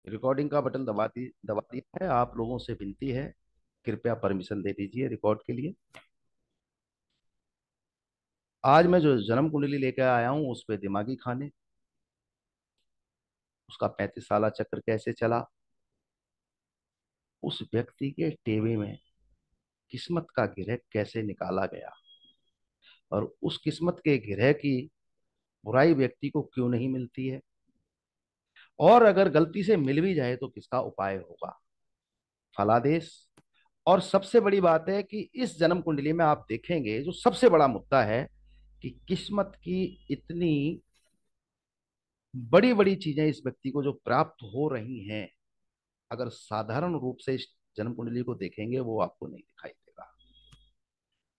Recording का button दबा दिया है। आप लोगों से विनती है, कृपया परमिशन दे दीजिए रिकॉर्ड के लिए। आज मैं जो जन्म कुंडली लेकर आया हूं उस पे दिमागी खाने, उसका 35 साल चक्र कैसे चला, उस व्यक्ति के टेवे में किस्मत का गिरह कैसे निकाला गया, और उस किस्मत के गिरह की बुराई व्यक्ति को क्यों नहीं मिलती है, और अगर गलती से मिल भी जाए तो किसका उपाय होगा, फलादेश। और सबसे बड़ी बात है कि इस जन्म कुंडली में आप देखेंगे जो सबसे बड़ा मुद्दा है कि किस्मत की इतनी बड़ी बड़ी चीजें इस व्यक्ति को जो प्राप्त हो रही हैं, अगर साधारण रूप से इस जन्म कुंडली को देखेंगे वो आपको नहीं दिखाई देगा।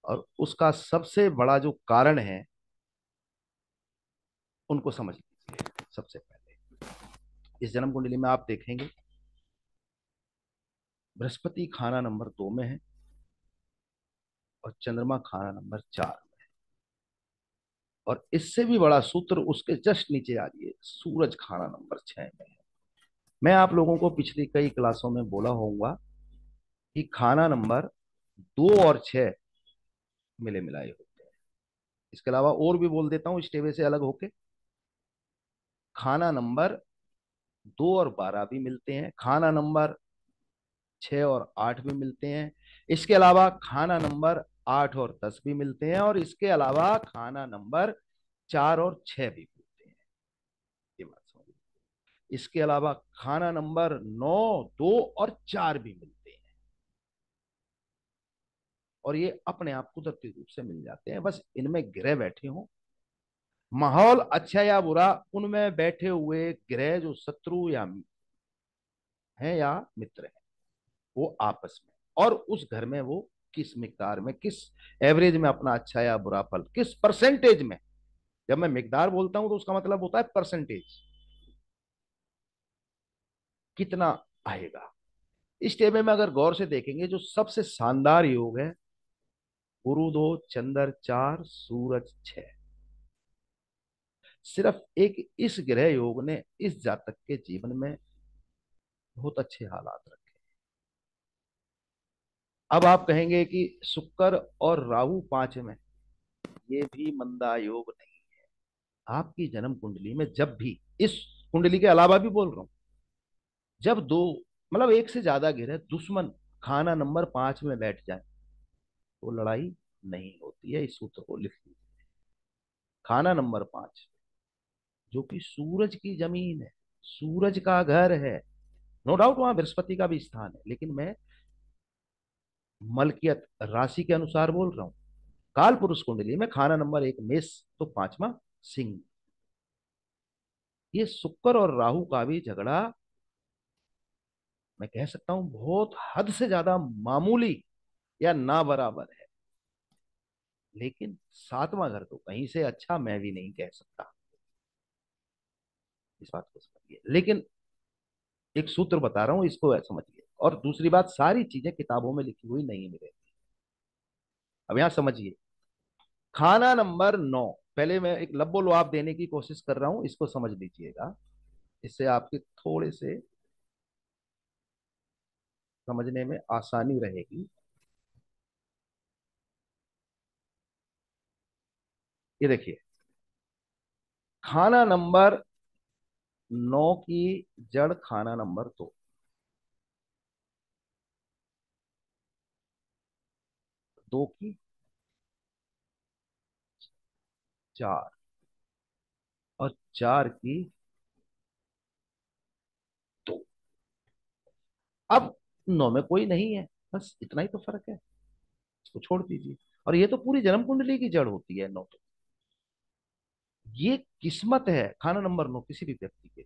और उसका सबसे बड़ा जो कारण है उनको समझ लीजिए। सबसे पहले इस जन्म कुंडली में आप देखेंगे बृहस्पति खाना नंबर 2 में है और चंद्रमा खाना नंबर 4 में। और इससे भी बड़ा सूत्र उसके जस्ट नीचे आ रही है, सूरज खाना नंबर 6 में है। मैं आप लोगों को पिछली कई क्लासों में बोला होऊंगा कि खाना नंबर 2 और 6 मिले मिलाए होते हैं। इसके अलावा और भी बोल देता हूं इस टेबल से अलग होके, खाना नंबर 2 और 12 भी मिलते हैं, खाना नंबर 6 और 8 भी मिलते हैं। इसके अलावा खाना नंबर 8 और 10 भी मिलते हैं, और इसके अलावा खाना नंबर 4 और 6 भी मिलते हैं। ये बात समझ। इसके अलावा खाना नंबर 9, 2 और 4 भी मिलते हैं। और ये अपने आप कुदरती रूप से मिल जाते हैं, बस इनमें ग्रह बैठे हों। माहौल अच्छा या बुरा, उनमें बैठे हुए ग्रह जो शत्रु या हैं या मित्र हैं, वो आपस में और उस घर में वो किस मिकदार में, किस एवरेज में अपना अच्छा या बुरा फल, किस परसेंटेज में। जब मैं मिकदार बोलता हूं तो उसका मतलब होता है परसेंटेज, कितना आएगा। इस टेबल में अगर गौर से देखेंगे जो सबसे शानदार योग है, गुरु 2 चंद्र 4 सूरज 6। सिर्फ एक इस ग्रह योग ने इस जातक के जीवन में बहुत अच्छे हालात रखे। अब आप कहेंगे कि शुक्र और राहु 5 में, ये भी मंदा योग नहीं। आपकी जन्म कुंडली में जब भी, इस कुंडली के अलावा भी बोल रहा हूं, जब दो मतलब एक से ज्यादा ग्रह दुश्मन खाना नंबर 5 में बैठ जाए तो लड़ाई नहीं होती है। इस सूत्र को लिख लीजिए। खाना नंबर 5 जो कि सूरज की जमीन है, सूरज का घर है। नो डाउट वहां बृहस्पति का भी स्थान है, लेकिन मैं मलकियत राशि के अनुसार बोल रहा हूं। काल पुरुष कुंडली में खाना नंबर 1 मेष, तो 5वां सिंह। ये शुक्र और राहु का भी झगड़ा, मैं कह सकता हूं बहुत हद से ज्यादा मामूली या ना बराबर है। लेकिन 7वां घर तो कहीं से अच्छा मैं भी नहीं कह सकता, इस बात को समझिए। लेकिन एक सूत्र बता रहा हूं, इसको समझिए। और दूसरी बात, सारी चीजें किताबों में लिखी हुई नहीं मिलेगी। अब यहां समझिए, खाना नंबर 9, पहले मैं एक लब्बो लुआब देने की कोशिश कर रहा हूं, इसको समझ लीजिएगा। इससे आपके थोड़े से समझने में आसानी रहेगी। ये देखिए, खाना नंबर 9 की जड़ खाना नंबर 2, 2 की 4 और 4 की 2। अब 9 में कोई नहीं है, बस इतना ही तो फर्क है, इसको छोड़ दीजिए। और ये तो पूरी जन्म कुंडली की जड़ होती है 9 तो। ये किस्मत है खाना नंबर 9 किसी भी व्यक्ति के।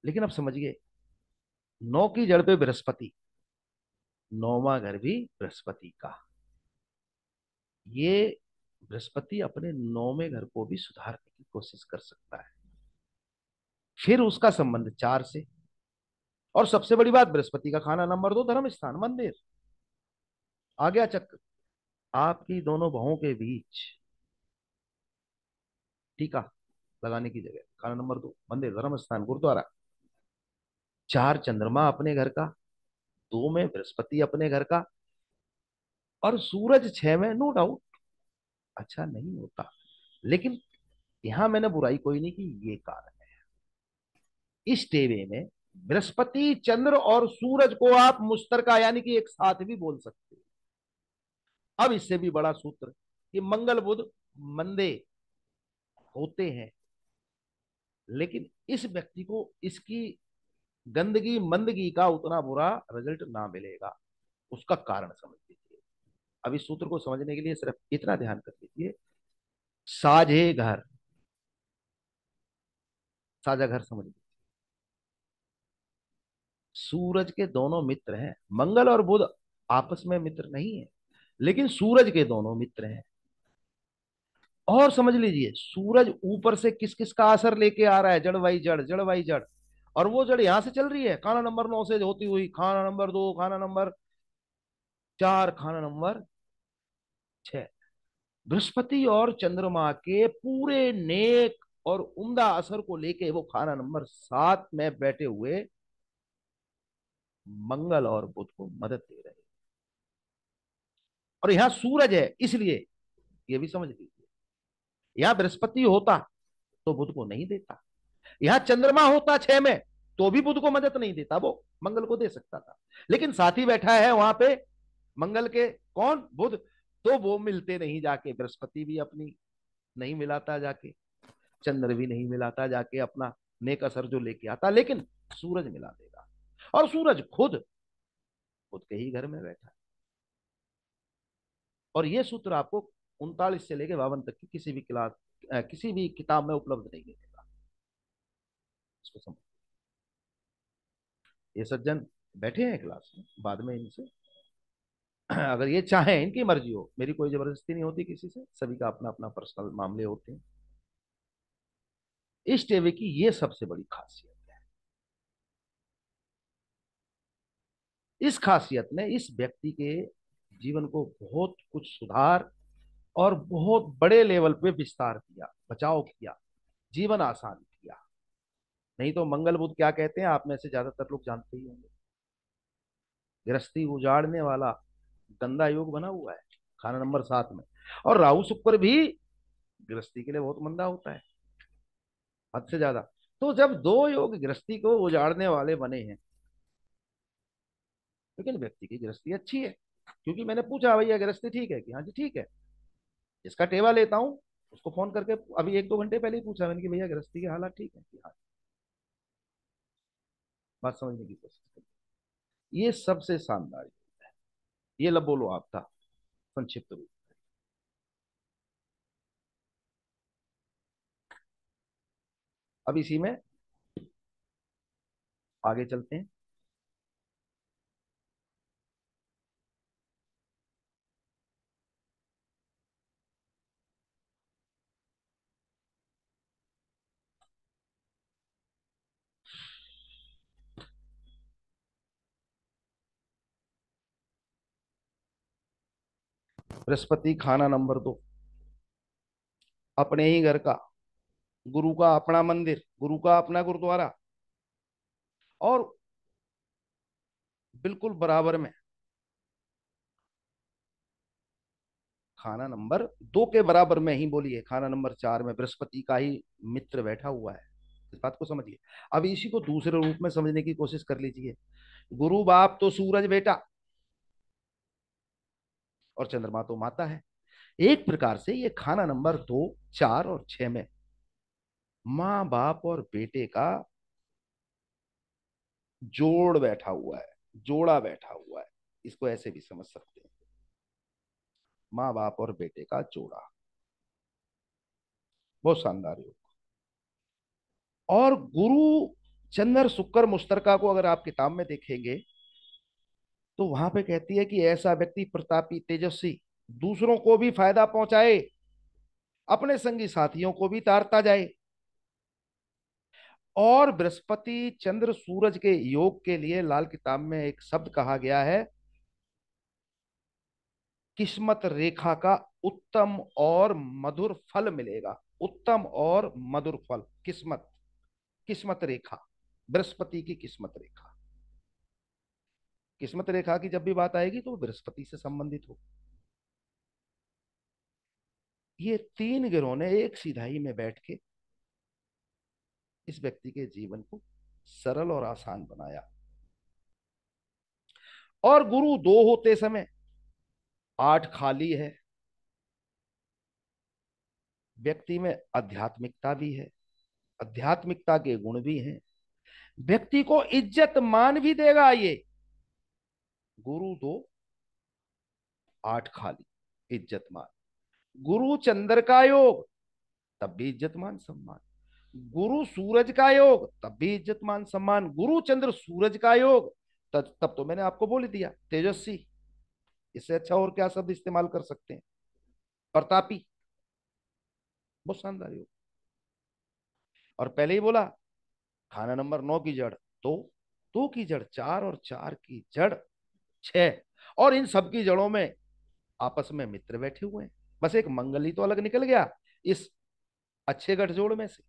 लेकिन अब समझिए, 9 की जड़ पे बृहस्पति, 9वां घर भी बृहस्पति का। ये बृहस्पति अपने 9वें घर को भी सुधारने की कोशिश कर सकता है। फिर उसका संबंध 4 से। और सबसे बड़ी बात, बृहस्पति का खाना नंबर 2 धर्म स्थान मंदिर। आ गया चक्कर आपकी दोनों बाहों के बीच, ठीक है। लगाने की जगह। खाना नंबर 2, मंदिर, धर्म स्थान, गुरुद्वारा। 4 चंद्रमा अपने घर का, 2 में बृहस्पति अपने घर का, और सूरज 6 में, नो डाउट अच्छा नहीं होता। लेकिन यहां मैंने बुराई कोई नहीं की, ये कारण है। इस टेवे में बृहस्पति, चंद्र और सूरज को आप मुश्तरका यानी कि एक साथ भी बोल सकते हैं। अब इससे भी बड़ा सूत्र कि मंगल बुध मंदे होते हैं, लेकिन इस व्यक्ति को इसकी गंदगी मंदगी का उतना बुरा रिजल्ट ना मिलेगा। उसका कारण समझ लीजिए। अब इस सूत्र को समझने के लिए सिर्फ इतना ध्यान कर लीजिए। साझे घर, साझा घर समझ लीजिए। सूरज के दोनों मित्र हैं, मंगल और बुध आपस में मित्र नहीं है, लेकिन सूरज के दोनों मित्र हैं। और समझ लीजिए, सूरज ऊपर से किस किस का असर लेके आ रहा है, जड़ वाई जड़, जड़ वाई जड़। और वो जड़ यहां से चल रही है, खाना नंबर 9 से होती हुई खाना नंबर 2, खाना नंबर 4, खाना नंबर 6। बृहस्पति और चंद्रमा के पूरे नेक और उम्दा असर को लेके वो खाना नंबर 7 में बैठे हुए मंगल और बुध को मदद दे रहे हैं। और यहां सूरज है, इसलिए ये भी समझ लीजिए, यहां बृहस्पति होता तो बुध को नहीं देता, यहां चंद्रमा होता 6 में तो भी बुध को मदद नहीं देता, वो मंगल को दे सकता था। लेकिन साथी बैठा है वहां पे मंगल के, कौन, बुध। तो वो मिलते नहीं जाके, बृहस्पति भी अपनी नहीं मिलाता जाके, चंद्र भी नहीं मिलाता जाके अपना नेक असर जो लेके आता, लेकिन सूरज मिला देगा। और सूरज खुद खुद के ही घर में बैठा है। और ये सूत्र आपको 39 से लेके 52 तक की किसी भी क्लास, किसी भी किताब में उपलब्ध नहीं मिलेगा। इसको समझ। ये सज्जन बैठे हैं क्लास में, बाद में इनसे अगर ये चाहें, इनकी मर्जी हो, मेरी कोई जबरदस्ती नहीं होती किसी से, सभी का अपना अपना पर्सनल मामले होते हैं। इस टेवे की ये सबसे बड़ी खासियत है। इस खासियत ने इस व्यक्ति के जीवन को बहुत कुछ सुधार और बहुत बड़े लेवल पे विस्तार किया, बचाव किया, जीवन आसान किया। नहीं तो मंगल बुध क्या कहते हैं, आप में से ज्यादातर लोग जानते ही होंगे, गृहस्थी उजाड़ने वाला गंदा योग बना हुआ है खाना नंबर 7 में। और राहु शुक्र भी गृहस्थी के लिए बहुत मंदा होता है, हद से ज्यादा। तो जब दो योग गृहस्थी को उजाड़ने वाले बने हैं, लेकिन व्यक्ति की गृहस्थी अच्छी है, क्योंकि मैंने पूछा भैया गृहस्थी ठीक है कि हाँ जी ठीक है। जिसका टेवा लेता हूँ उसको फोन करके अभी 1-2 घंटे पहले ही पूछा मैंने कि भैया गृहस्थी के हालात ठीक है कि हाँ। बात समझने की कोशिश करिए। ये सबसे शानदार योग है। ये लब बोलो आप था संक्षिप्त रूप। अब इसी में आगे चलते हैं। बृहस्पति खाना नंबर 2, अपने ही घर का, गुरु का अपना मंदिर, गुरु का अपना गुरुद्वारा, और बिल्कुल बराबर में खाना नंबर 2 के बराबर में ही बोलिए, खाना नंबर 4 में बृहस्पति का ही मित्र बैठा हुआ है। इस बात को समझिए। अब इसी को दूसरे रूप में समझने की कोशिश कर लीजिए। गुरु बाप तो सूरज बेटा, और चंद्रमा तो माता है। एक प्रकार से ये खाना नंबर 2, 4 और 6 में माँ बाप और बेटे का जोड़ बैठा हुआ है, जोड़ा बैठा हुआ है। इसको ऐसे भी समझ सकते हैं, माँ बाप और बेटे का जोड़ा। बहुत शानदार योग। और गुरु चंद्र शुक्र मुश्तरका को अगर आप किताब में देखेंगे तो वहां पे कहती है कि ऐसा व्यक्ति प्रतापी, तेजस्वी, दूसरों को भी फायदा पहुंचाए, अपने संगी साथियों को भी तारता जाए। और बृहस्पति चंद्र सूरज के योग के लिए लाल किताब में एक शब्द कहा गया है, किस्मत रेखा का उत्तम और मधुर फल मिलेगा। उत्तम और मधुर फल, किस्मत, किस्मत रेखा, बृहस्पति की किस्मत रेखा। किस्मत रेखा की जब भी बात आएगी तो वो बृहस्पति से संबंधित हो। ये तीन ग्रहों ने एक सिधाई में बैठ के इस व्यक्ति के जीवन को सरल और आसान बनाया। और गुरु दो होते समय आठ खाली है। व्यक्ति में आध्यात्मिकता भी है, आध्यात्मिकता के गुण भी हैं, व्यक्ति को इज्जत मान भी देगा ये। गुरु दो, आठ खाली, इज्जत मान। गुरु चंद्र का योग, तब भी इज्जत मान सम्मान। गुरु सूरज का योग, तब भी इज्जत मान सम्मान। गुरु चंद्र सूरज का योग, तब तो मैंने आपको बोल ही दिया, तेजस्वी। इससे अच्छा और क्या शब्द इस्तेमाल कर सकते हैं? प्रतापी, बहुत शानदार योग। और पहले ही बोला, खाना नंबर 9 की जड़ तो, 2 की जड़ 4 और 4 की जड़ 6। और इन सब की जड़ों में आपस में मित्र बैठे हुए हैं। बस एक मंगल ही तो अलग निकल गया इस अच्छे गठजोड़ में से।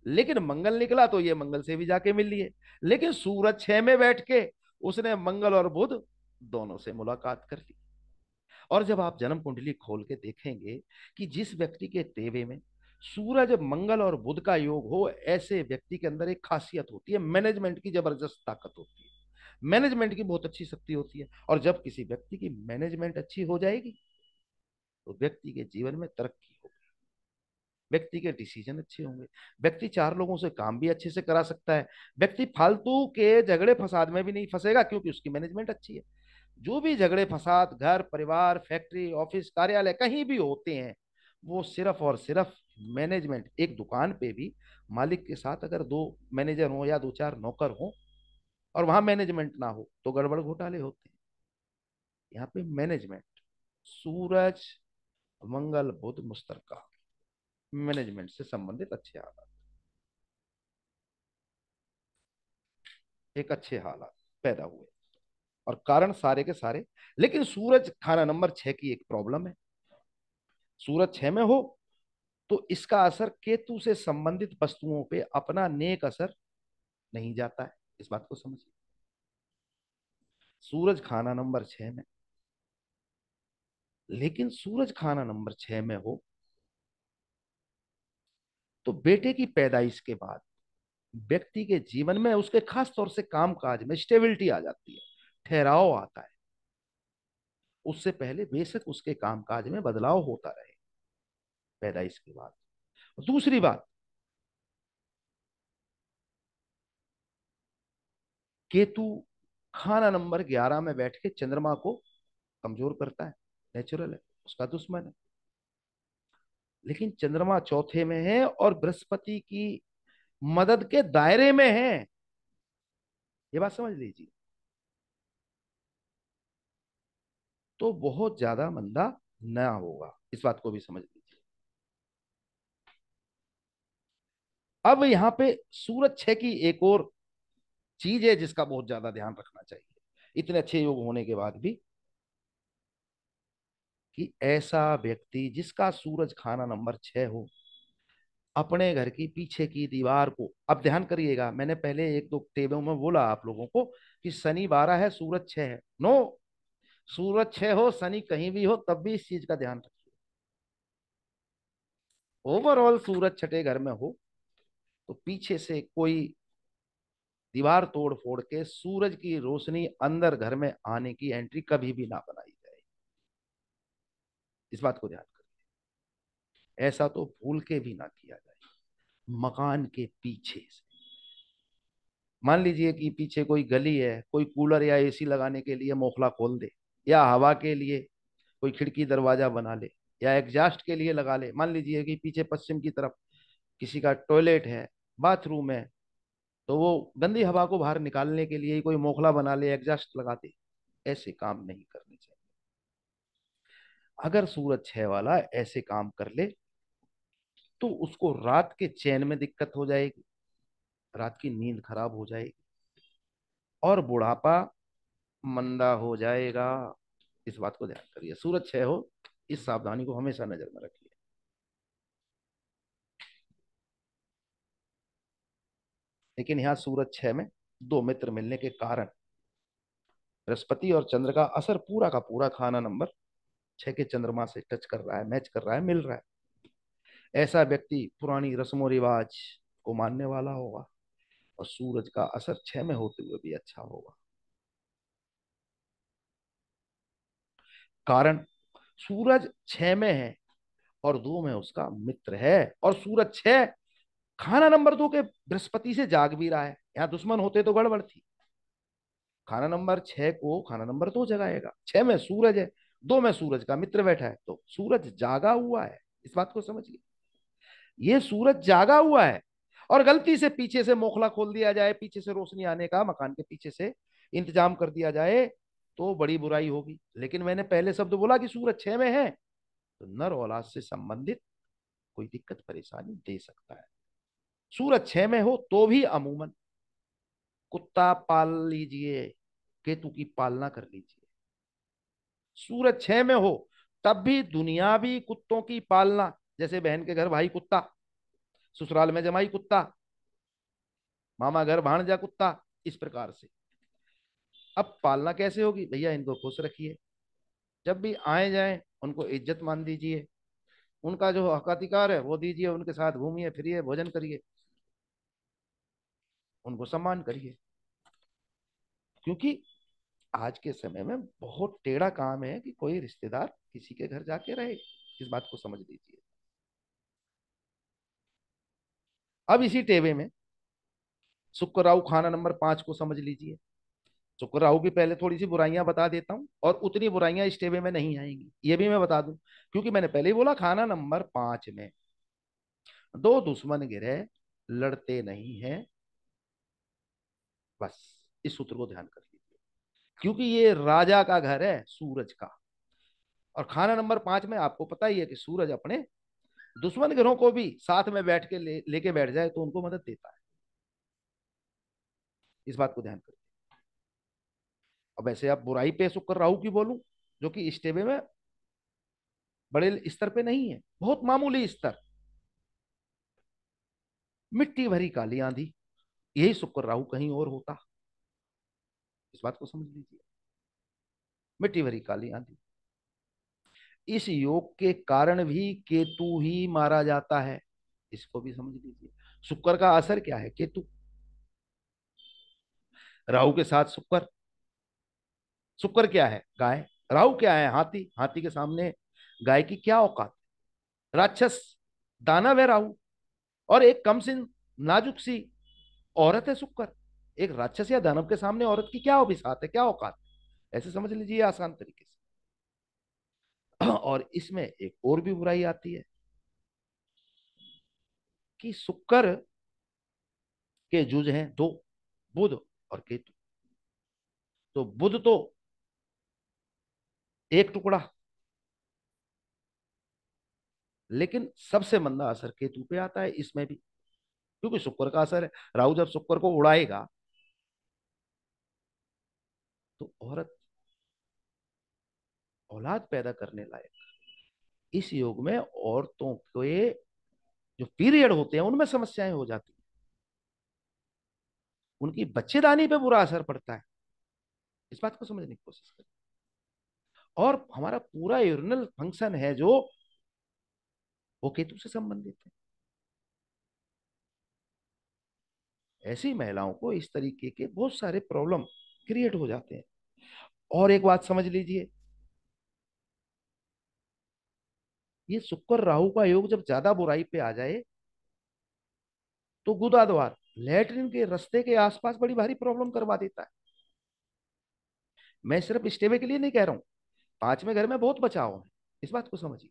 लेकिन मंगल निकला तो ये मंगल से भी जाके मिल लिए। लेकिन सूरज 6 में बैठ के उसने मंगल और बुध दोनों से मुलाकात कर ली। और जब आप जन्म कुंडली खोल के देखेंगे कि जिस व्यक्ति के तेवे में सूरज मंगल और बुध का योग हो, ऐसे व्यक्ति के अंदर एक खासियत होती है, मैनेजमेंट की जबरदस्त ताकत होती है, मैनेजमेंट की बहुत अच्छी शक्ति होती है। और जब किसी व्यक्ति की मैनेजमेंट अच्छी हो जाएगी तो व्यक्ति के जीवन में तरक्की होगी, व्यक्ति के डिसीजन अच्छे होंगे, व्यक्ति चार लोगों से काम भी अच्छे से करा सकता है, व्यक्ति फालतू के झगड़े फसाद में भी नहीं फंसेगा क्योंकि उसकी मैनेजमेंट अच्छी है। जो भी झगड़े फसाद घर परिवार फैक्ट्री ऑफिस कार्यालय कहीं भी होते हैं, वो सिर्फ और सिर्फ मैनेजमेंट। एक दुकान पे भी मालिक के साथ अगर दो मैनेजर हो या दो चार नौकर हो और वहां मैनेजमेंट ना हो तो गड़बड़ घोटाले होते हैं। यहाँ पे मैनेजमेंट, सूरज मंगल बुध मुश्तरका, मैनेजमेंट से संबंधित अच्छे हालात, एक अच्छे हालात पैदा हुए। और कारण सारे के सारे, लेकिन सूरज खाना नंबर 6 की एक प्रॉब्लम है। सूरज 6 में हो तो इसका असर केतु से संबंधित वस्तुओं पे अपना नेक असर नहीं जाता है। इस बात को समझिए। सूरज खाना नंबर 6 में, लेकिन सूरज खाना नंबर 6 में हो तो बेटे की पैदाइश के बाद व्यक्ति के जीवन में उसके खास तौर से काम काज में स्टेबिलिटी आ जाती है, ठहराव आता है। उससे पहले बेशक उसके कामकाज में बदलाव होता रहे पैदाइश के बाद। दूसरी बात, केतु खाना नंबर 11 में बैठ के चंद्रमा को कमजोर करता है, नेचुरल है, उसका दुश्मन है। लेकिन चंद्रमा चौथे में है और बृहस्पति की मदद के दायरे में है, ये बात समझ लीजिए। तो बहुत ज्यादा मंदा न होगा, इस बात को भी समझ लीजिए। अब यहाँ पे सूरज 6 की एक और चीज है जिसका बहुत ज्यादा ध्यान रखना चाहिए इतने अच्छे योग होने के बाद भी, कि ऐसा व्यक्ति जिसका सूरज खाना नंबर 6 हो, अपने घर की पीछे की दीवार को, अब ध्यान करिएगा, मैंने पहले एक दो टेबों में बोला आप लोगों को कि शनि 12 है सूरज 6 है। नो, सूरज 6 हो शनि कहीं भी हो तब भी इस चीज का ध्यान रखिए। ओवरऑल सूरज छठे घर में हो तो पीछे से कोई दीवार तोड़ फोड़ के सूरज की रोशनी अंदर घर में आने की एंट्री कभी भी ना बनाई जाए, इस बात को ध्यान करिए। ऐसा तो भूल के भी ना किया जाए। मकान के पीछे से, मान लीजिए कि पीछे कोई गली है, कोई कूलर या एसी लगाने के लिए मोखला खोल दे, या हवा के लिए कोई खिड़की दरवाजा बना ले, या एग्जास्ट के लिए लगा ले। मान लीजिए कि पीछे पश्चिम की तरफ किसी का टॉयलेट है, बाथरूम है, तो वो गंदी हवा को बाहर निकालने के लिए कोई मोखला बना ले, एग्जास्ट लगा दे। ऐसे काम नहीं करने चाहिए। अगर सूरज 6 वाला ऐसे काम कर ले तो उसको रात के चैन में दिक्कत हो जाएगी, रात की नींद खराब हो जाएगी और बुढ़ापा मंदा हो जाएगा। इस बात को ध्यान करिए, सूरज 6 हो, इस सावधानी को हमेशा नजर में रखिए। लेकिन यहाँ सूरज 6 में, दो मित्र मिलने के कारण बृहस्पति और चंद्र का असर पूरा का पूरा खाना नंबर 6 के चंद्रमा से टच कर रहा है, मैच कर रहा है, मिल रहा है। ऐसा व्यक्ति पुरानी रस्मों रिवाज को मानने वाला होगा, और सूरज का असर 6 में होते हुए भी अच्छा होगा। कारण, सूरज 6 में है और 2 में उसका मित्र है, और सूरज 6 खाना नंबर 2 के बृहस्पति से जाग भी रहा है। यहाँ दुश्मन होते तो गड़बड़ थी। खाना नंबर 6 को खाना नंबर 2 जगाएगा। 6 में सूरज है, 2 में सूरज का मित्र बैठा है, तो सूरज जागा हुआ है। इस बात को समझिए, ये सूरज जागा हुआ है। और गलती से पीछे से मोखला खोल दिया जाए, पीछे से रोशनी आने का, मकान के पीछे से इंतजाम कर दिया जाए, तो बड़ी बुराई होगी। लेकिन मैंने पहले शब्द बोला कि सूरज 6 में है, तो नर औलाद से संबंधित कोई दिक्कत परेशानी दे सकता है। सूरज 6 में हो तो भी अमूमन कुत्ता पाल लीजिए, केतु की पालना कर लीजिए। सूरज 6 में हो तब भी दुनियावी कुत्तों की पालना, जैसे बहन के घर भाई कुत्ता, ससुराल में जमाई कुत्ता, मामा घर भाणजा कुत्ता, इस प्रकार से। अब पालना कैसे होगी भैया? इनको खुश रखिए, जब भी आए जाए उनको इज्जत मान दीजिए, उनका जो हक अधिकार है वो दीजिए, उनके साथ घूमिए फिरिए, भोजन करिए, उनको सम्मान करिए। क्योंकि आज के समय में बहुत टेढ़ा काम है कि कोई रिश्तेदार किसी के घर जाके रहे। इस बात को समझ लीजिए। अब इसी टेबे में शुक्र राहु खाना नंबर 5 को समझ लीजिए। शुक्र राहु की पहले थोड़ी सी बुराइयां बता देता हूं, और उतनी बुराइयां इस टेबे में नहीं आएंगी, ये भी मैं बता दूं। क्योंकि मैंने पहले ही बोला, खाना नंबर 5 में दो दुश्मन गिरे, लड़ते नहीं हैं। बस इस सूत्र को ध्यान कर लीजिए, क्योंकि ये राजा का घर है सूरज का। और खाना नंबर 5 में आपको पता ही है कि सूरज अपने दुश्मन ग्रहों को भी साथ में बैठ के लेके बैठ जाए तो उनको मदद देता है। इस बात को ध्यान करिए। अब ऐसे आप बुराई पे शुक्र राहु की बोलूं, जो कि इस टेबे में बड़े स्तर पे नहीं है, बहुत मामूली स्तर। मिट्टी भरी काली आंधी, यही शुक्र राहु कहीं और होता। इस बात को समझ लीजिए। मिट्टी भरी काली आंधी, इस योग के कारण भी केतु ही मारा जाता है। इसको भी समझ लीजिए। शुक्र का असर क्या है? केतु। राहु के साथ शुक्र। शुक्र क्या है? गाय। राहु क्या है? हाथी। हाथी के सामने गाय की क्या औकात? राक्षस, दानव है राहु। और एक कम सिन, नाजुक सी औरत है शुक्र। एक राक्षस या दानव के सामने औरत की क्या औकात है, क्या औकात है? ऐसे समझ लीजिए आसान तरीके से। और इसमें एक और भी बुराई आती है कि शुक्र के जुज हैं दो, बुध और केतु। तो बुध तो एक टुकड़ा, लेकिन सबसे मंदा असर केतु पे आता है इसमें भी, क्योंकि शुक्र का असर है। राहु जब शुक्र को उड़ाएगा तो औरत औलाद पैदा करने लायक। इस योग में औरतों के जो पीरियड होते हैं उनमें समस्याएं हो जाती हैं, उनकी बच्चेदानी पे बुरा असर पड़ता है। इस बात को समझने की कोशिश करें। और हमारा पूरा यूरिनल फंक्शन है जो, वो केतु से संबंधित है। ऐसी महिलाओं को इस तरीके के बहुत सारे प्रॉब्लम क्रिएट हो जाते हैं। और एक बात समझ लीजिए, ये शुक्र राहु का योग जब ज्यादा बुराई पे आ जाए तो गुदा द्वार, लैट्रिन के रास्ते के आसपास बड़ी भारी प्रॉब्लम करवा देता है। मैं सिर्फ इस्टेवे के लिए नहीं कह रहा हूं, 5वें घर में बहुत बचाव है। इस बात को समझिए,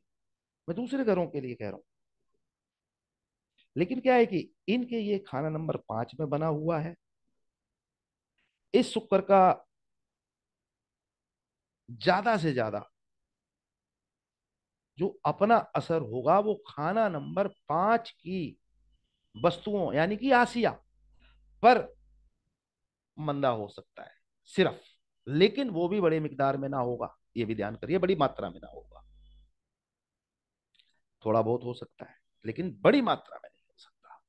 मैं दूसरे घरों के लिए कह रहा हूं। लेकिन क्या है कि इनके ये खाना नंबर 5 में बना हुआ है। इस शुक्र का ज्यादा से ज्यादा जो अपना असर होगा वो खाना नंबर 5 की वस्तुओं यानी कि आसिया पर मंदा हो सकता है सिर्फ। लेकिन वो भी बड़े मिकदार में ना होगा, ये भी ध्यान करिए, बड़ी मात्रा में ना होगा। थोड़ा बहुत हो सकता है, लेकिन बड़ी मात्रा में नहीं हो सकता।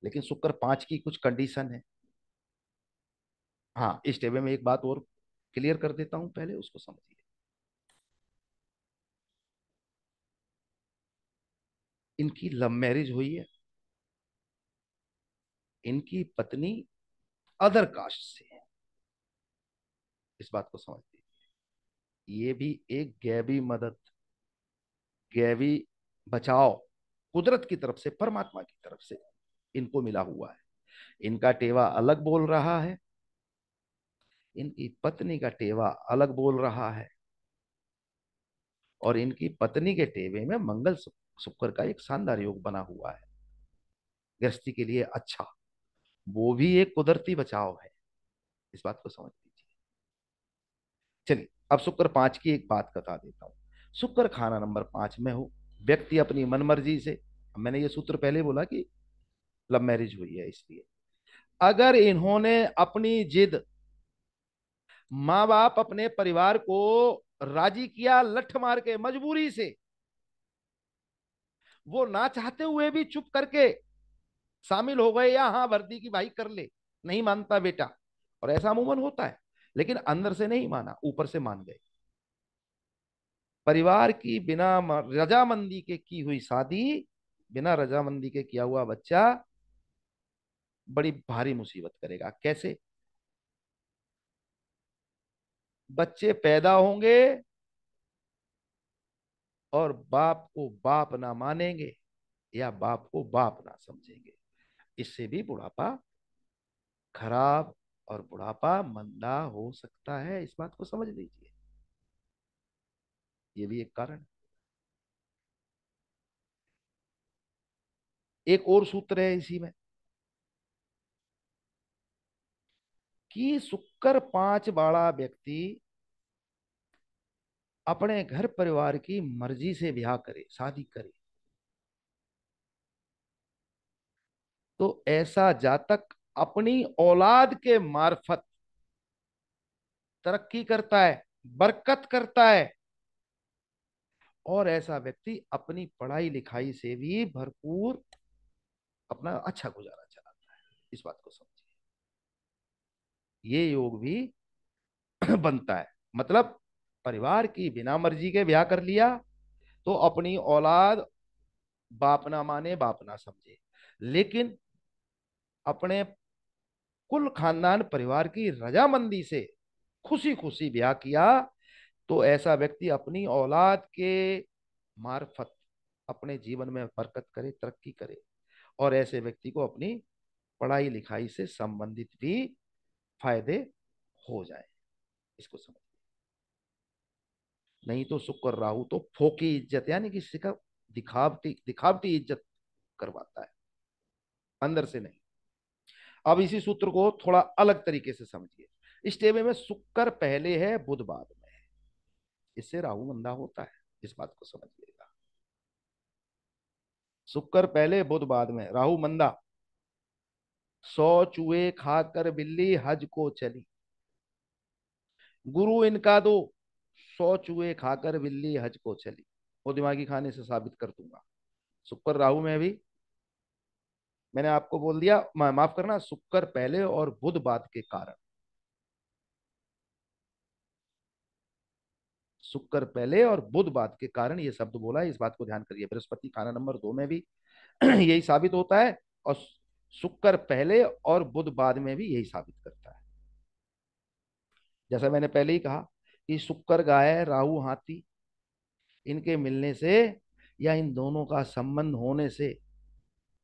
लेकिन शुक्र 5 की कुछ कंडीशन है। हाँ, इस टेबल में एक बात और क्लियर कर देता हूं, पहले उसको समझिए। इनकी लव मैरिज हुई है, इनकी पत्नी अदर कास्ट से है, इस बात को समझ लीजिए। ये भी एक गैबी मदद, गैबी बचाव, कुदरत की तरफ से, परमात्मा की तरफ से इनको मिला हुआ है। इनका टेवा अलग बोल रहा है, इनकी पत्नी का टेवा अलग बोल रहा है, और इनकी पत्नी के टेवे में मंगल शुक्र का एक शानदार योग बना हुआ है, गृहस्थी के लिए अच्छा। वो भी एक कुदरती बचाव है, इस बात को समझ लीजिए। चलिए, अब शुक्र 5 की एक बात बता देता हूं। शुक्र खाना नंबर 5 में हो, व्यक्ति अपनी मनमर्जी से, मैंने ये सूत्र पहले बोला कि लव मैरिज हुई है, इसलिए अगर इन्होंने अपनी जिद, माँ बाप अपने परिवार को राजी किया लठ मार के, मजबूरी से, वो ना चाहते हुए भी चुप करके शामिल हो गए, या हाँ भर दी कि भाई कर ले, नहीं मानता बेटा, और ऐसा अमूमन होता है, लेकिन अंदर से नहीं माना, ऊपर से मान गए। परिवार की बिना रजामंदी के की हुई शादी, बिना रजामंदी के किया हुआ बच्चा बड़ी भारी मुसीबत करेगा। कैसे? बच्चे पैदा होंगे और बाप को बाप ना मानेंगे, या बाप को बाप ना समझेंगे। इससे भी बुढ़ापा खराब और बुढ़ापा मंदा हो सकता है, इस बात को समझ लीजिए। ये भी एक कारण। एक और सूत्र है इसी में, कि शुक्र 5 वाला व्यक्ति अपने घर परिवार की मर्जी से ब्याह करे, शादी करे, तो ऐसा जातक अपनी औलाद के मार्फत तरक्की करता है, बरकत करता है, और ऐसा व्यक्ति अपनी पढ़ाई लिखाई से भी भरपूर अपना अच्छा गुजारा चलाता है, इस बात को समझिए। ये योग भी बनता है। मतलब परिवार की बिना मर्जी के ब्याह कर लिया, तो अपनी औलाद बाप ना माने, बाप ना समझे, लेकिन अपने कुल खानदान परिवार की रजामंदी से खुशी खुशी ब्याह किया, तो ऐसा व्यक्ति अपनी औलाद के मार्फत अपने जीवन में बरकत करे, तरक्की करे, और ऐसे व्यक्ति को अपनी पढ़ाई लिखाई से संबंधित भी फायदे हो जाए, इसको समझ। नहीं तो शुक्र राहु तो फोकी इज्जत, यानी किसी का दिखावटी दिखावटी इज्जत करवाता है, अंदर से नहीं। अब इसी सूत्र को थोड़ा अलग तरीके से समझिए। इस टेबल में शुक्र पहले है, बुध बाद में है, इससे राहु मंदा होता है, इस बात को समझिएगा। शुक्र पहले बुध बाद में, राहु मंदा। 100 चूहे खाकर बिल्ली हज को चली, गुरु इनका दो, 100 चूहे खाकर बिल्ली हज को चली। वो दिमागी खाने से साबित कर दूंगा। शुक्र राहु में भी मैंने आपको बोल दिया, माफ करना, शुक्र पहले और बुध बाद के कारण। शुक्र पहले और बुध बाद के कारण ये शब्द बोला है, इस बात को ध्यान करिए। बृहस्पति खाना नंबर 2 में भी यही साबित होता है, और शुक्र पहले और बुध बाद में भी यही साबित करता है। जैसा मैंने पहले ही कहा कि शुक्र गाय राहु हाथी, इनके मिलने से या इन दोनों का संबंध होने से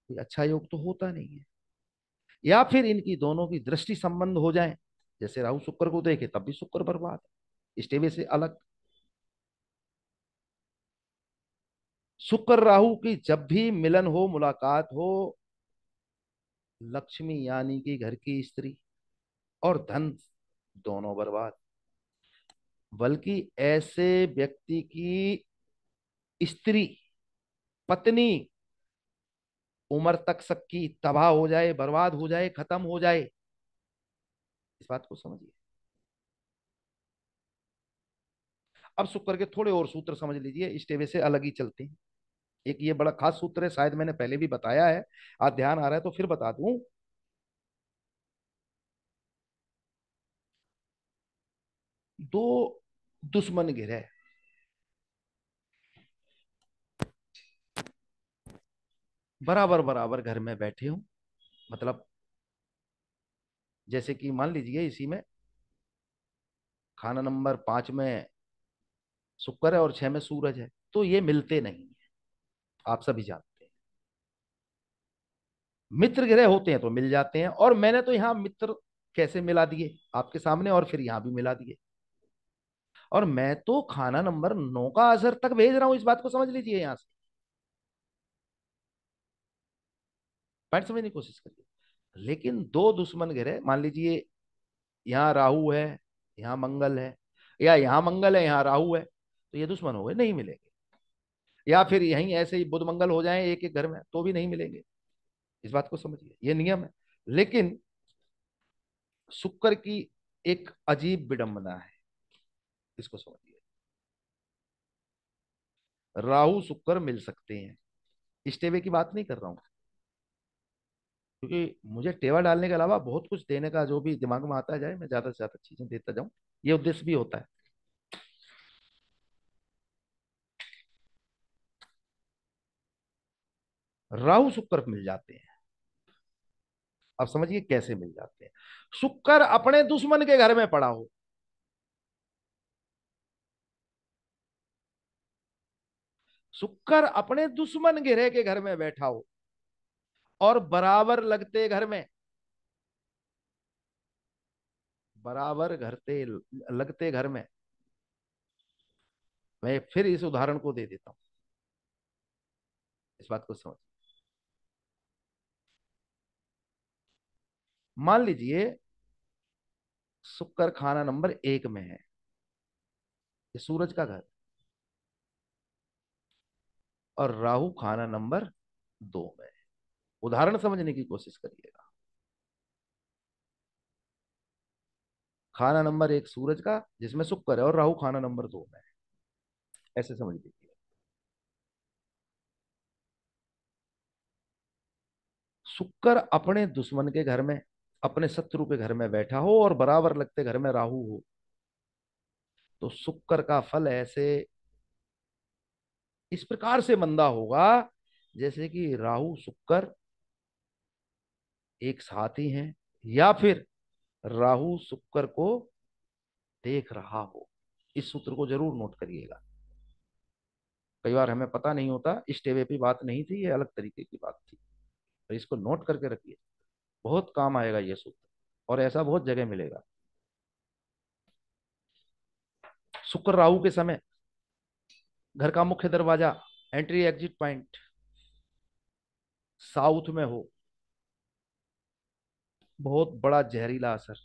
कोई अच्छा योग तो होता नहीं है, या फिर इनकी दोनों की दृष्टि संबंध हो जाए, जैसे राहु शुक्र को देखे तब भी शुक्र बर्बाद है, इष्टेवे से अलग। शुक्र राहु की जब भी मिलन हो, मुलाकात हो, लक्ष्मी यानी कि घर की स्त्री और धन दोनों बर्बाद। बल्कि ऐसे व्यक्ति की स्त्री, पत्नी उम्र तक सबकी तबाह हो जाए, बर्बाद हो जाए, खत्म हो जाए, इस बात को समझिए। अब शुक्र के थोड़े और सूत्र समझ लीजिए, इस टेबल से अलग ही चलते हैं। एक ये बड़ा खास सूत्र है, शायद मैंने पहले भी बताया है, आज ध्यान आ रहा है तो फिर बता दूं। दो दुश्मन गिरे बराबर बराबर घर में बैठे हूं, मतलब जैसे कि मान लीजिए इसी में खाना नंबर 5 में शुक्र है और 6 में सूरज है, तो ये मिलते नहीं है, आप सभी जानते हैं। मित्र ग्रह होते हैं तो मिल जाते हैं, और मैंने तो यहाँ मित्र कैसे मिला दिए आपके सामने, और फिर यहाँ भी मिला दिए। और मैं तो खाना नंबर 9 का असर तक भेज रहा हूं, इस बात को समझ लीजिए यहां से। पॉइंट समझने की कोशिश करिए। लेकिन दो दुश्मन ग्रह, मान लीजिए यहाँ राहु है, यहाँ मंगल है, या यहाँ मंगल है यहाँ राहु है, तो ये दुश्मन हो गए, नहीं मिलेंगे। या फिर यहीं ऐसे ही बुध मंगल हो जाएं एक एक घर में, तो भी नहीं मिलेंगे। इस बात को समझिए, ये नियम है। लेकिन शुक्र की एक अजीब विडंबना है, इसको समझिए। राहु शुक्र मिल सकते हैं, इस टेवे की बात नहीं कर रहा हूं, क्योंकि मुझे टेवा डालने के अलावा बहुत कुछ देने का जो भी दिमाग में आता जाए, मैं ज्यादा से ज्यादा चीजें देता जाऊं, ये उद्देश्य भी होता है। राहु शुक्र मिल जाते हैं। अब समझिए कैसे मिल जाते हैं। शुक्र अपने दुश्मन के घर में पड़ा हो, शुक्र अपने दुश्मन गिरह के घर में बैठा हो, और बराबर लगते घर में, बराबर घरते लगते घर में, मैं फिर इस उदाहरण को दे देता हूं, इस बात को समझ। मान लीजिए शुक्र खाना नंबर 1 में है, ये सूरज का घर, और राहु खाना नंबर 2 में है। उदाहरण समझने की कोशिश करिएगा। खाना नंबर 1 सूरज का, जिसमें शुक्र है, और राहु खाना नंबर 2 में है, ऐसे समझ लीजिए। शुक्र अपने दुश्मन के घर में, अपने शत्रु के घर में बैठा हो, और बराबर लगते घर में राहु हो, तो शुक्र का फल ऐसे इस प्रकार से मंदा होगा, जैसे कि राहु शुक्र एक साथ ही हैं, या फिर राहु शुक्र को देख रहा हो। इस सूत्र को जरूर नोट करिएगा। कई बार हमें पता नहीं होता, इस टेवे पे बात नहीं थी, ये अलग तरीके की बात थी, तो इसको नोट करके रखिए, बहुत काम आएगा ये सूत्र, और ऐसा बहुत जगह मिलेगा। शुक्र राहु के समय घर का मुख्य दरवाजा, एंट्री एग्जिट पॉइंट साउथ में हो, बहुत बड़ा जहरीला असर।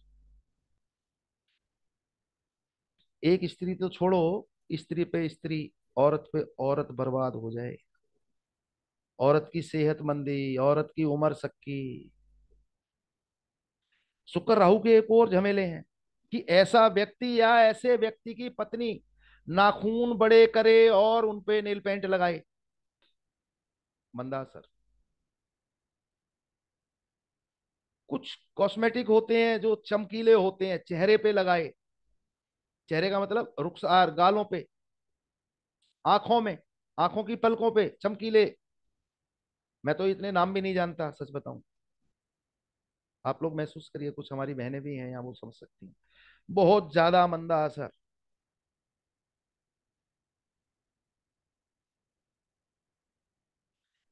एक स्त्री तो छोड़ो, स्त्री पे स्त्री, औरत पे औरत बर्बाद हो जाए, औरत की सेहतमंदी, औरत की उम्र सक्की। शुक्र राहु के एक और झमेले हैं, कि ऐसा व्यक्ति या ऐसे व्यक्ति की पत्नी नाखून बड़े करे और उनपे नील पेंट लगाए, मंदा असर। कुछ कॉस्मेटिक होते हैं जो चमकीले होते हैं, चेहरे पे लगाए, चेहरे का मतलब रुखसार, गालों पे, आंखों में, आंखों की पलकों पे चमकीले। मैं तो इतने नाम भी नहीं जानता, सच बताऊं। आप लोग महसूस करिए, कुछ हमारी बहनें भी हैं यहाँ, वो समझ सकती हैं। बहुत ज्यादा मंदा असर।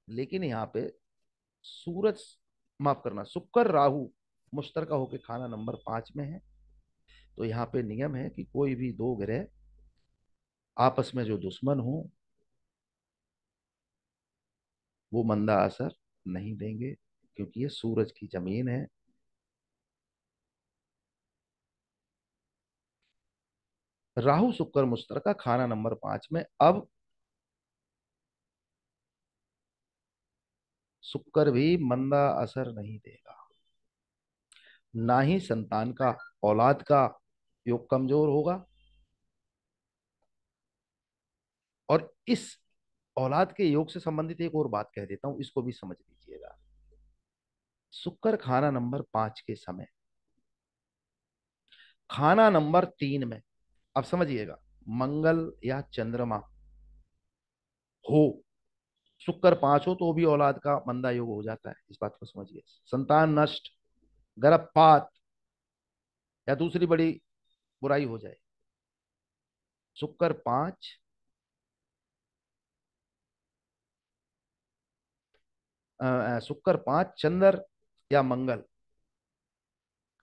लेकिन यहाँ पे सूरज, माफ करना, शुक्र राहु मुश्तरका होकर खाना नंबर 5 में है, तो यहाँ पे नियम है कि कोई भी दो ग्रह आपस में जो दुश्मन हो, वो मंदा असर नहीं देंगे, क्योंकि ये सूरज की जमीन है। राहु शुक्र मुश्तरका खाना नंबर 5 में, अब शुक्र भी मंदा असर नहीं देगा, ना ही संतान का, औलाद का योग कमजोर होगा। और इस औलाद के योग से संबंधित एक और बात कह देता हूं, इसको भी समझ लीजिएगा। शुक्र खाना नंबर 5 के समय, खाना नंबर 3 में, अब समझिएगा, मंगल या चंद्रमा हो, शुक्र 5 हो तो भी औलाद का मंदा योग हो जाता है, इस बात को समझिए। संतान नष्ट, गर्भपात या दूसरी बड़ी बुराई हो जाए। शुक्र 5, शुक्र 5 चंद्र या मंगल,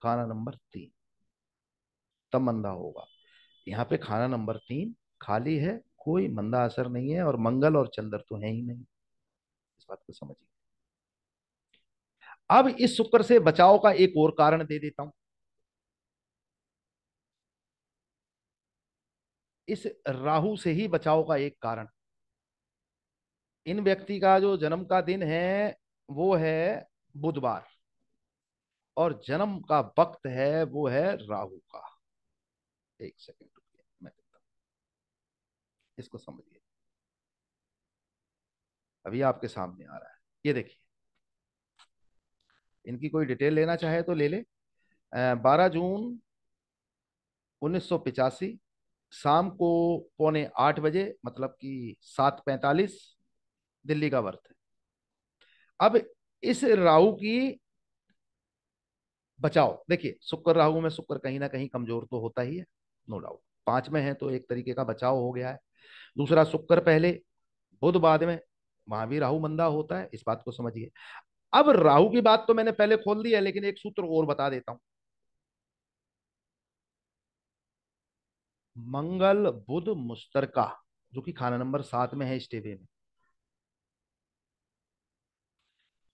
खाना नंबर 3, तब मंदा होगा। यहाँ पे खाना नंबर 3 खाली है, कोई मंदा असर नहीं है, और मंगल और चंद्र तो है ही नहीं, इस बात को समझिए। अब इस शुक्र से बचाव का एक और कारण दे देता हूं। इस राहु से ही बचाव का एक कारण, इन व्यक्ति का जो जन्म का दिन है वो है बुधवार, और जन्म का वक्त है वो है राहु का। एक सेकंड रुकिए, मैं देता हूं, इसको समझिए। अभी आपके सामने आ रहा है, ये देखिए। इनकी कोई डिटेल लेना चाहे तो ले ले। 12 जून 1985, शाम को 7:45, मतलब कि 7:45, दिल्ली का वर्त है। अब इस राहु की बचाओ देखिए, शुक्र राहु में शुक्र कहीं ना कहीं कमजोर तो होता ही है, नो डाउट। 5 में है तो एक तरीके का बचाव हो गया है। दूसरा, शुक्र पहले बुध बाद में, वहां भी राहु मंदा होता है, इस बात को समझिए। अब राहु की बात तो मैंने पहले खोल दी है, लेकिन एक सूत्र और बता देता हूं। मंगल बुध मुश्तरका, जो कि खाना नंबर 7 में है स्टेबे में,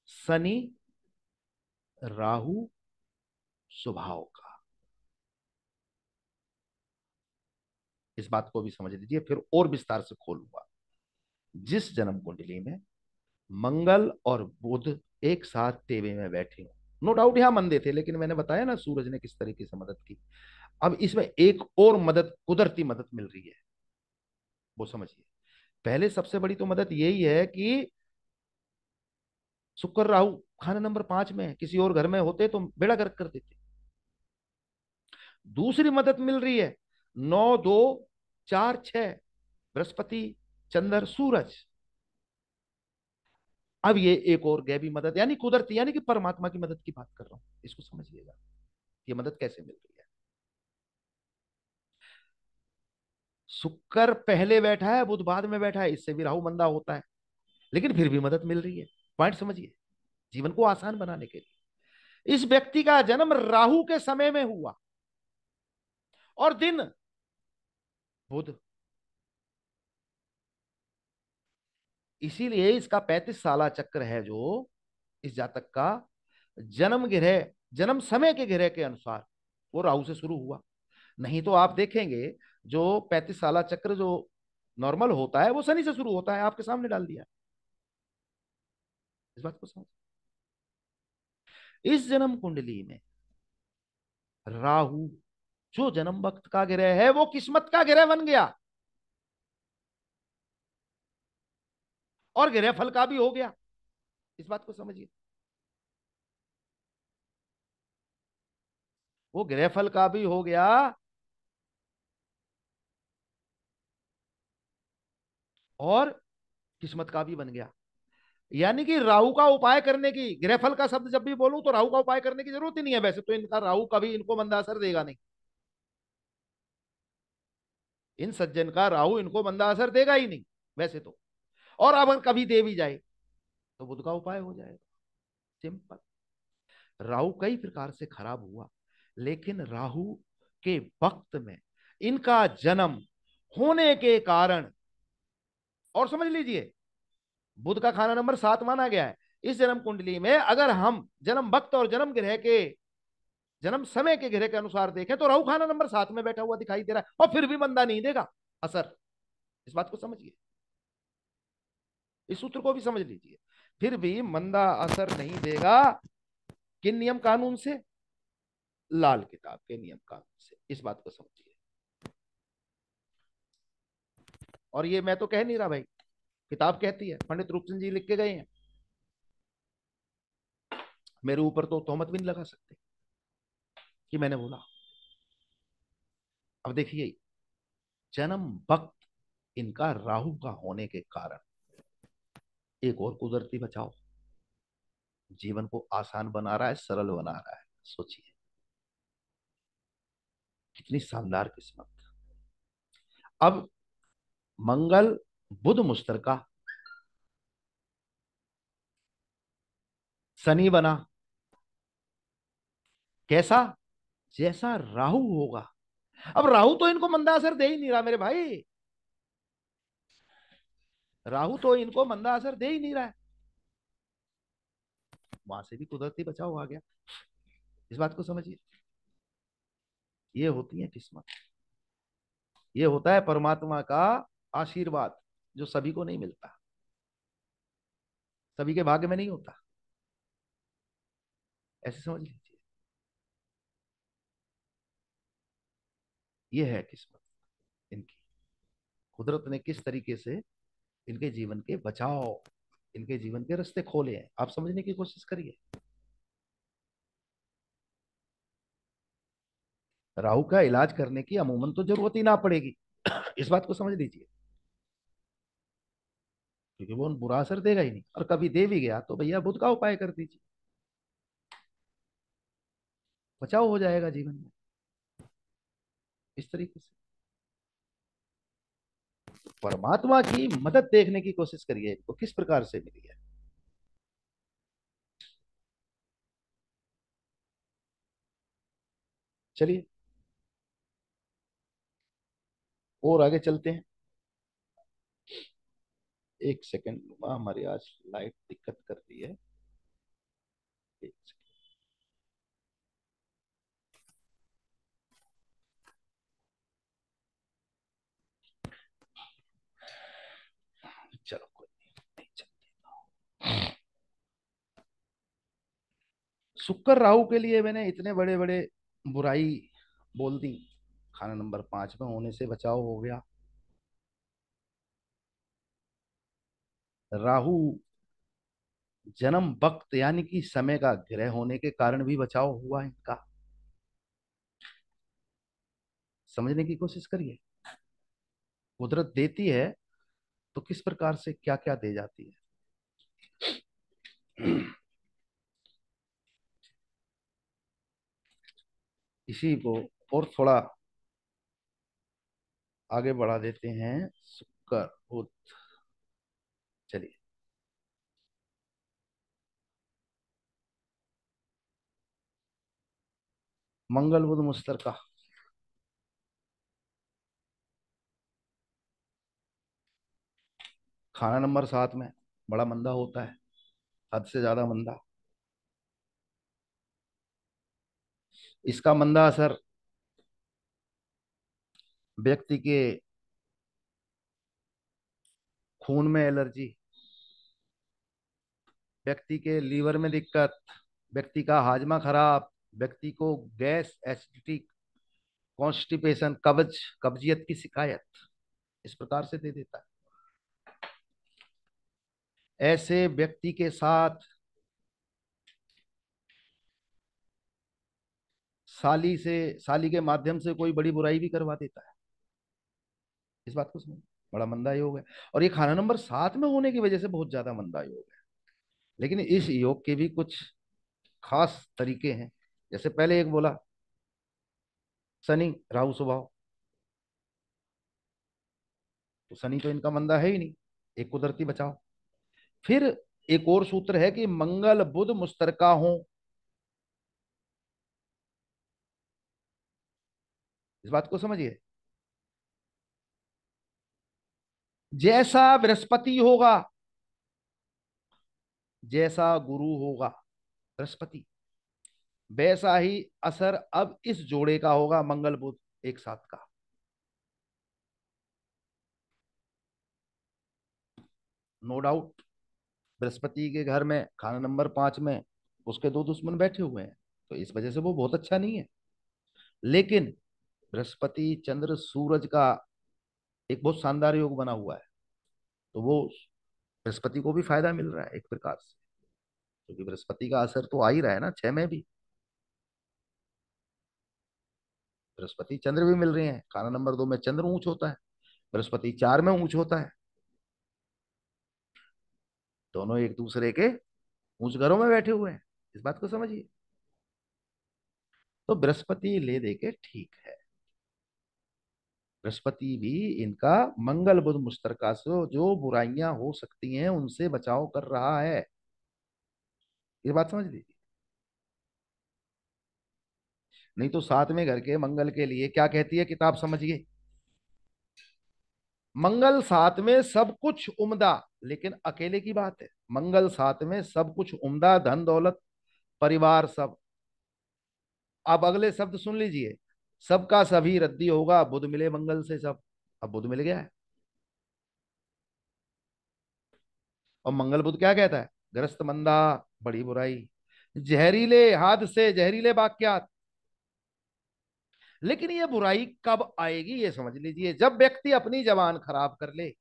शनि राहु स्वभाव का, इस बात को भी समझ लीजिए, फिर और विस्तार से खोलूंगा। जिस जन्म कुंडली में मंगल और बुध एक साथ तेवे में बैठे हो, नो डाउट यहां मंदे थे, लेकिन मैंने बताया ना सूरज ने किस तरीके से मदद की। अब इसमें एक और मदद, कुदरती मदद मिल रही है, वो समझिए। पहले सबसे बड़ी तो मदद यही है कि शुक्र राहु खाना नंबर 5 में है, किसी और घर में होते तो बेड़ा गर्क कर देते। दूसरी मदद मिल रही है 9, 2, 4, 6, बृहस्पति, चंद्र, सूरज। अब ये एक और गैबी मदद, यानी कुदरती, यानी कि परमात्मा की मदद की बात कर रहा हूं, इसको समझिएगा। ये मदद कैसे मिल रही है? शुक्र पहले बैठा है, बुध बाद में बैठा है, इससे भी राहु मंदा होता है, लेकिन फिर भी मदद मिल रही है। पॉइंट समझिए, जीवन को आसान बनाने के लिए। इस व्यक्ति का जन्म राहु के समय में हुआ, और दिन बुध, इसीलिए इसका 35 साला चक्र है जो इस जातक का जन्म ग्रह, जन्म समय के ग्रह के अनुसार वो राहु से शुरू हुआ। नहीं तो आप देखेंगे जो 35 साला चक्र जो नॉर्मल होता है वो शनि से शुरू होता है, आपके सामने डाल दिया, इस बात को समझ। इस जन्म कुंडली में राहु जो जन्म वक्त का ग्रह है वो किस्मत का ग्रह बन गया, और ग्रह फल का भी हो गया, इस बात को समझिए। वो ग्रह फल का भी हो गया, और किस्मत का भी बन गया। यानी कि राहु का उपाय करने की, ग्रह फल का शब्द जब भी बोलूं तो राहु का उपाय करने की जरूरत ही नहीं है, वैसे तो इनका राहु कभी इनको मंदा असर देगा नहीं, इन सज्जन का राहु इनको मंदा असर देगा ही नहीं वैसे तो। और अगर कभी दे भी जाए तो बुध का उपाय हो जाएगा, सिंपल। राहु कई प्रकार से खराब हुआ, लेकिन राहु के वक्त में इनका जन्म होने के कारण, और समझ लीजिए, बुध का खाना नंबर 7 माना गया है। इस जन्म कुंडली में अगर हम जन्म वक्त और जन्म ग्रह के, जन्म समय के ग्रह के अनुसार देखें तो राहु खाना नंबर 7 में बैठा हुआ दिखाई दे रहा है, और फिर भी मंदा नहीं देगा असर, इस बात को समझिए। इस सूत्र को भी समझ लीजिए, फिर भी मंदा असर नहीं देगा। किन नियम कानून से? लाल किताब के नियम कानून से, इस बात को समझिए। और ये मैं तो कह नहीं रहा भाई, किताब कहती है, पंडित रूपचंद जी लिख के गए हैं। मेरे ऊपर तो तोहमत भी नहीं लगा सकते कि मैंने बोला। अब देखिए, जन्म वक्त इनका राहु का होने के कारण एक और कुदरती बचाव जीवन को आसान बना रहा है, सरल बना रहा है। सोचिए कितनी शानदार किस्मत। अब मंगल बुध मुश्तरका, शनि बना कैसा, जैसा राहु होगा। अब राहु तो इनको मंदा असर दे ही नहीं रहा मेरे भाई, राहु तो इनको मंदा असर दे ही नहीं रहा है। वहां से भी कुदरती बचाव आ गया। इस बात को समझिए, ये होती है किस्मत, ये होता है परमात्मा का आशीर्वाद, जो सभी को नहीं मिलता, सभी के भाग्य में नहीं होता। ऐसे समझ लीजिए, ये है किस्मत इनकी। कुदरत ने किस तरीके से इनके जीवन के बचाव, इनके जीवन के रास्ते खोले हैं, आप समझने की कोशिश करिए। राहु का इलाज करने की अमूमन तो जरूरत ही ना पड़ेगी, इस बात को समझ लीजिए, क्योंकि वो बुरा असर देगा ही नहीं, और कभी दे भी गया तो भैया बुध का उपाय कर दीजिए, बचाव हो जाएगा जीवन में। इस तरीके से परमात्मा की मदद देखने की कोशिश करिए, इनको किस प्रकार से मिली है। चलिए और आगे चलते हैं। एक सेकंड, हमारी आज लाइट दिक्कत कर रही है। एक सेकंड, चलो कोई नहीं, चलते। शुक्र राहु के लिए मैंने इतने बड़े बड़े बुराई बोल दी, खाना नंबर 5 में होने से बचाव हो गया। राहु जन्म वक्त यानी कि समय का ग्रह होने के कारण भी बचाव हुआ इनका। समझने की कोशिश करिए, कुदरत देती है तो किस प्रकार से क्या क्या दे जाती है। इसी को और थोड़ा आगे बढ़ा देते हैं। शुक्र बुध, चलिए, मंगल बुध मुश्तर का खाना नंबर 7 में बड़ा मंदा होता है, हद से ज्यादा मंदा। इसका मंदा असर व्यक्ति के खून में एलर्जी, व्यक्ति के लीवर में दिक्कत, व्यक्ति का हाजमा खराब, व्यक्ति को गैस, एसिडिटी, कॉन्स्टिपेशन, कब्ज, कब्जियत की शिकायत इस प्रकार से दे देता है। ऐसे व्यक्ति के साथ साली के माध्यम से कोई बड़ी बुराई भी करवा देता है। इस बात को समझ, बड़ा मंदा योग है। और ये खाना नंबर 7 में होने की वजह से बहुत ज्यादा मंदा योग है। लेकिन इस योग के भी कुछ खास तरीके हैं। जैसे पहले एक बोला, शनि राहु स्वभाव, तो शनि तो इनका मंदा है ही नहीं, एक कुदरती बचाव। फिर एक और सूत्र है कि मंगल बुध मुश्तरका हो, इस बात को समझिए। जैसा बृहस्पति होगा, जैसा गुरु होगा बृहस्पति, वैसा ही असर अब इस जोड़े का होगा, मंगल बुध एक साथ का। नो डाउट, बृहस्पति के घर में खाना नंबर 5 में उसके दो दुश्मन बैठे हुए हैं, तो इस वजह से वो बहुत अच्छा नहीं है। लेकिन बृहस्पति चंद्र सूरज का एक बहुत शानदार योग बना हुआ है, तो वो बृहस्पति को भी फायदा मिल रहा है एक प्रकार से, क्योंकि बृहस्पति का असर तो आ ही रहा है ना 6 में भी। बृहस्पति चंद्र भी मिल रहे हैं, खाना नंबर 2 में चंद्र ऊंच होता है, बृहस्पति 4 में ऊंच होता है। दोनों एक दूसरे के ऊंच घरों में बैठे हुए हैं, इस बात को समझिए। तो बृहस्पति ले दे के ठीक है। बृहस्पति भी इनका मंगल बुध मुश्तरका से जो बुराइयां हो सकती हैं उनसे बचाव कर रहा है, ये बात समझ लीजिए। नहीं तो 7वें घर के मंगल के लिए क्या कहती है किताब, समझिए। मंगल 7 में सब कुछ उम्दा, लेकिन अकेले की बात है। मंगल 7 में सब कुछ उम्दा, धन दौलत परिवार सब। अब अगले शब्द सुन लीजिए, सबका सभी रद्दी होगा, बुध मिले मंगल से सब। अब बुध मिल गया है, और मंगल बुध क्या कहता है, ग्रस्त मंदा, बड़ी बुराई, जहरीले हादसे, जहरीले वाक्यात। लेकिन ये बुराई कब आएगी ये समझ लीजिए, जब व्यक्ति अपनी जबान खराब कर ले,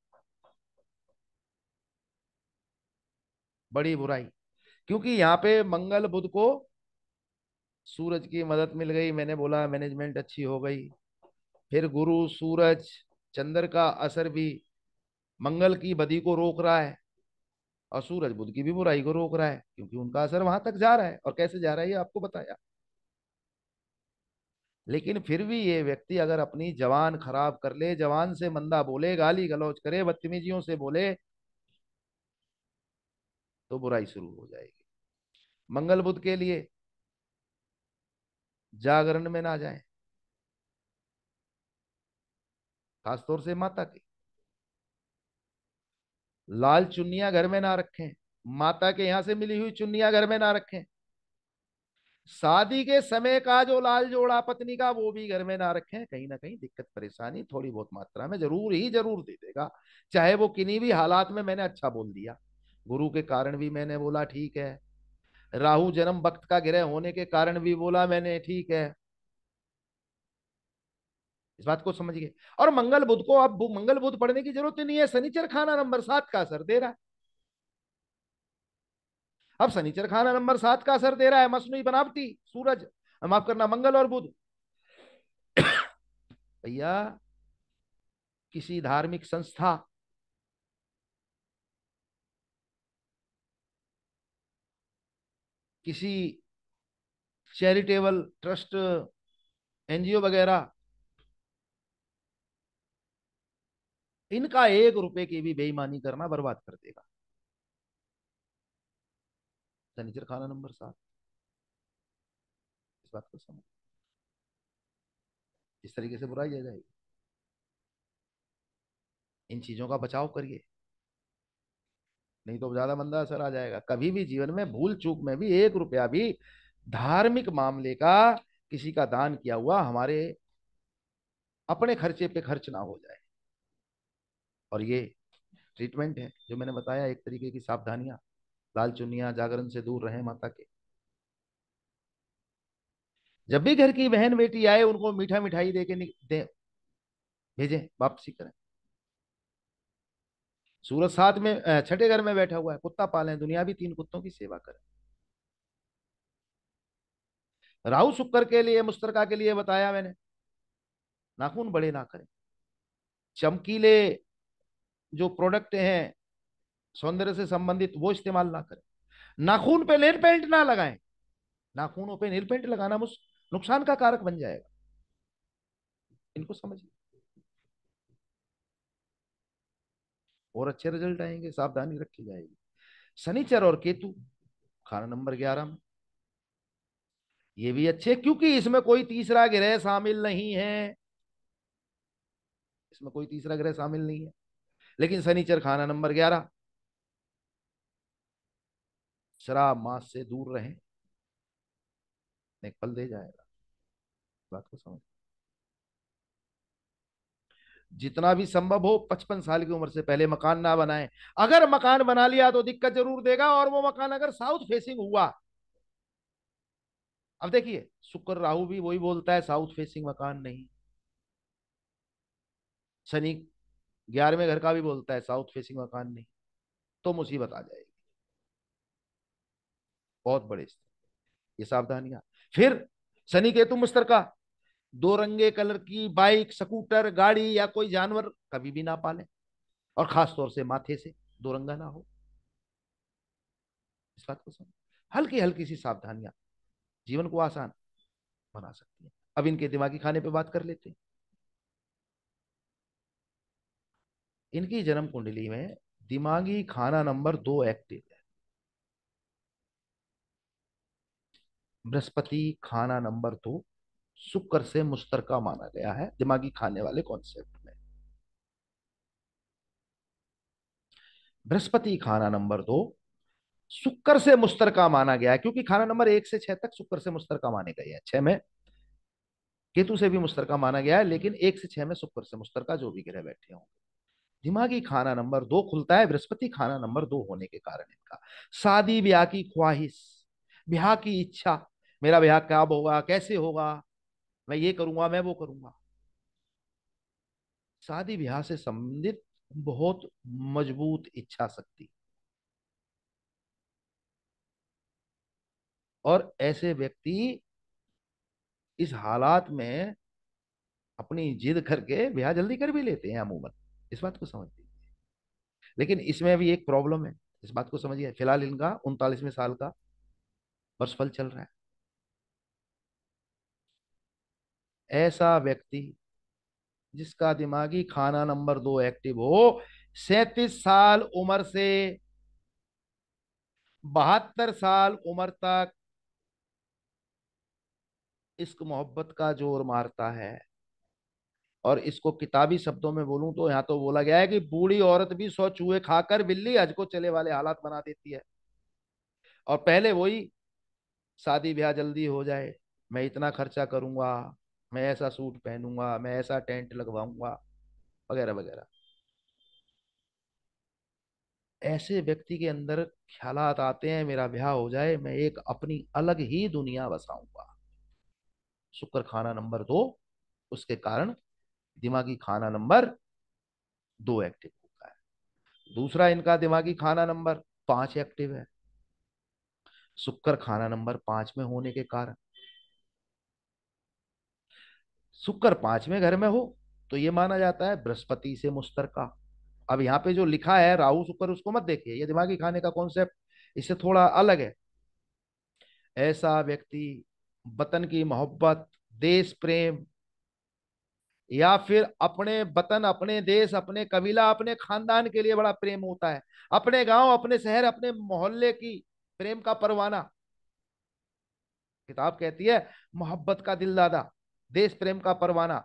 बड़ी बुराई। क्योंकि यहाँ पे मंगल बुध को सूरज की मदद मिल गई, मैंने बोला मैनेजमेंट अच्छी हो गई। फिर गुरु सूरज चंद्र का असर भी मंगल की बदी को रोक रहा है, और सूरज बुध की भी बुराई को रोक रहा है, क्योंकि उनका असर वहां तक जा रहा है। और कैसे जा रहा है ये आपको बताया। लेकिन फिर भी ये व्यक्ति अगर अपनी जवान खराब कर ले, जवान से मंदा बोले, गाली गलौज करे, बदतमीजियों से बोले, तो बुराई शुरू हो जाएगी। मंगल बुध के लिए जागरण में ना जाए, खासतौर से माता की लाल चुन्नियां घर में ना रखें, माता के यहां से मिली हुई चुन्नियां घर में ना रखें। शादी के समय का जो लाल जोड़ा पत्नी का वो भी घर में ना रखें, कहीं ना कहीं दिक्कत परेशानी थोड़ी बहुत मात्रा में जरूर ही जरूर दे देगा। चाहे वो किन्हीं भी हालात में, मैंने अच्छा बोल दिया, गुरु के कारण भी मैंने बोला ठीक है, राहु जन्म वक्त का ग्रह होने के कारण भी बोला मैंने ठीक है, इस बात को समझिए। और मंगल बुध को अब मंगल बुध पढ़ने की जरूरत ही नहीं है, शनिचर खाना नंबर 7 का असर दे रहा है। अब शनिचर खाना नंबर 7 का असर दे रहा है, मसनूई बनावटी सूरज, माफ करना मंगल और बुध। भैया किसी धार्मिक संस्था, किसी चैरिटेबल ट्रस्ट, एनजीओ वगैरह, इनका 1 रुपए की भी बेईमानी करना बर्बाद कर देगा। शनिचर खाना नंबर 7, इस बात को समझ, इस तरीके से बुराई आ जाएगी। इन चीजों का बचाव करिए, नहीं तो ज्यादा मंदा असर आ जाएगा। कभी भी जीवन में भूल चूक में भी 1 रुपया भी धार्मिक मामले का, किसी का दान किया हुआ हमारे अपने खर्चे पे खर्च ना हो जाए। और ये ट्रीटमेंट है जो मैंने बताया, एक तरीके की सावधानियां, लाल चुन्नियां, जागरण से दूर रहें माता के। जब भी घर की बहन बेटी आए उनको मीठा मिठाई दे के दे, भेजें, वापसी करें। सूरज 7 में 6ठे घर में बैठा हुआ है, कुत्ता पालें, दुनिया भी 3 कुत्तों की सेवा करें। राहु शुक्र के लिए, मुश्तरका के लिए बताया मैंने, नाखून बड़े ना करें, चमकीले जो प्रोडक्ट हैं सौंदर्य से संबंधित वो इस्तेमाल ना करें, नाखून पे नेल पेंट ना लगाएं, नाखूनों पे नेल पेंट लगाना नुकसान का कारक बन जाएगा, इनको समझिए। और अच्छे रिजल्ट आएंगे, सावधानी रखी जाएगी। शनिचर और केतु खाना नंबर 11 में, ये भी अच्छे, क्योंकि इसमें कोई तीसरा ग्रह शामिल नहीं है, इसमें कोई तीसरा ग्रह शामिल नहीं है। लेकिन शनिचर खाना नंबर 11, शराब मांस से दूर रहें, एक फल दे जाएगा, बात को समझ। जितना भी संभव हो 55 साल की उम्र से पहले मकान ना बनाएं। अगर मकान बना लिया तो दिक्कत जरूर देगा, और वो मकान अगर साउथ फेसिंग हुआ, अब देखिए शुक्र राहु भी वही बोलता है साउथ फेसिंग मकान नहीं, शनि 11वें घर का भी बोलता है साउथ फेसिंग मकान नहीं। तो मुसीबत आ जाएगी, बहुत बड़े स्तर। ये सावधानियां। फिर शनि केतु मुश्तरका, दो रंगे कलर की बाइक, स्कूटर, गाड़ी या कोई जानवर कभी भी ना पाले, और खास तौर से माथे से दो रंगा ना हो। इस बात को समझ, हल्की हल्की सी सावधानियां जीवन को आसान बना सकती हैं। अब इनके दिमागी खाने पे बात कर लेते हैं। इनकी जन्म कुंडली में दिमागी खाना नंबर 2 एक्टिव है। बृहस्पति खाना नंबर 2 शुक्र से मुश्तरका माना गया है दिमागी खाने वाले कॉन्सेप्ट में। बृहस्पति खाना नंबर 2 शुक्र से मुश्तरका माना गया है, क्योंकि खाना नंबर 1 से 6 तक शुक्र से मुश्तरका माने गए हैं। 6 में केतु से भी मुश्तरका माना गया है, लेकिन 1 से 6 में शुक्र से मुश्तरका जो भी ग्रह बैठे हों। दिमागी खाना नंबर 2 खुलता है बृहस्पति खाना नंबर 2 होने के कारण इनका शादी ब्याह की ख्वाहिश, ब्याह की इच्छा, मेरा ब्याह कब होगा, कैसे होगा, मैं ये करूंगा, मैं वो करूंगा। शादी ब्याह से संबंधित बहुत मजबूत इच्छा शक्ति। और ऐसे व्यक्ति इस हालात में अपनी जिद करके ब्याह जल्दी कर भी लेते हैं अमूमन। इस बात को समझ लीजिए। लेकिन इसमें भी एक प्रॉब्लम है, इस बात को समझिए। फिलहाल इनका 39वें साल का वर्षफल चल रहा है। ऐसा व्यक्ति जिसका दिमागी खाना नंबर 2 एक्टिव हो, 37 साल उम्र से 72 साल उम्र तक इश्क मोहब्बत का जोर मारता है। और इसको किताबी शब्दों में बोलूं तो यहां तो बोला गया है कि बूढ़ी औरत भी 100 चूहे खाकर बिल्ली हज को चले वाले हालात बना देती है। और पहले वही शादी ब्याह जल्दी हो जाए, मैं इतना खर्चा करूंगा, मैं ऐसा सूट पहनूंगा, मैं ऐसा टेंट लगवाऊंगा, वगैरह वगैरह। ऐसे व्यक्ति के अंदर ख्यालात आते हैं मेरा ब्याह हो जाए, मैं एक अपनी अलग ही दुनिया बसाऊंगा। शुक्र खाना नंबर 2, उसके कारण दिमागी खाना नंबर 2 एक्टिव होता है। दूसरा इनका दिमागी खाना नंबर 5 एक्टिव है। शुक्र खाना नंबर 5 में होने के कारण, शुक्र 5वें घर में हो तो ये माना जाता है बृहस्पति से मुश्तरका। अब यहाँ पे जो लिखा है राहु शुक्र, उसको मत देखिए, ये दिमागी खाने का कॉन्सेप्ट इससे थोड़ा अलग है। ऐसा व्यक्ति वतन की मोहब्बत, देश प्रेम, या फिर अपने वतन, अपने देश, अपने कबीला, अपने खानदान के लिए बड़ा प्रेम होता है। अपने गांव, अपने शहर, अपने मोहल्ले की प्रेम का परवाना। किताब कहती है मोहब्बत का दिलदादा, देश प्रेम का परवाना,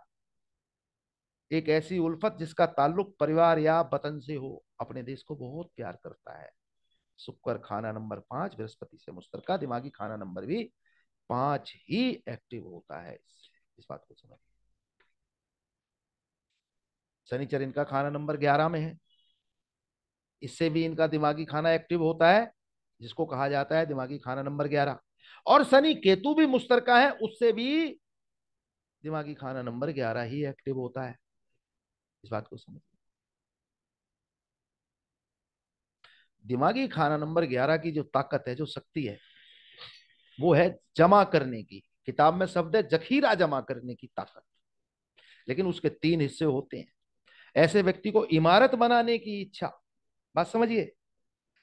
एक ऐसी उल्फत जिसका ताल्लुक परिवार या वतन से हो, अपने देश को बहुत प्यार करता है। शुक्र खाना नंबर 5 बृहस्पति से मुश्तरका, दिमागी खाना नंबर भी 5 ही एक्टिव होता है। इस बात को समझ। शनिचर इनका खाना नंबर 11 में है, इससे भी इनका दिमागी खाना एक्टिव होता है, जिसको कहा जाता है दिमागी खाना नंबर 11। और शनि केतु भी मुश्तरका है, उससे भी दिमागी खाना नंबर 11 ही एक्टिव होता है। इस बात को समझ। दिमागी खाना नंबर 11 की जो ताकत है, जो शक्ति है, वो है जमा करने की। किताब में शब्द है जखीरा जमा करने की ताकत। लेकिन उसके 3 हिस्से होते हैं। ऐसे व्यक्ति को इमारत बनाने की इच्छा, बात समझिए,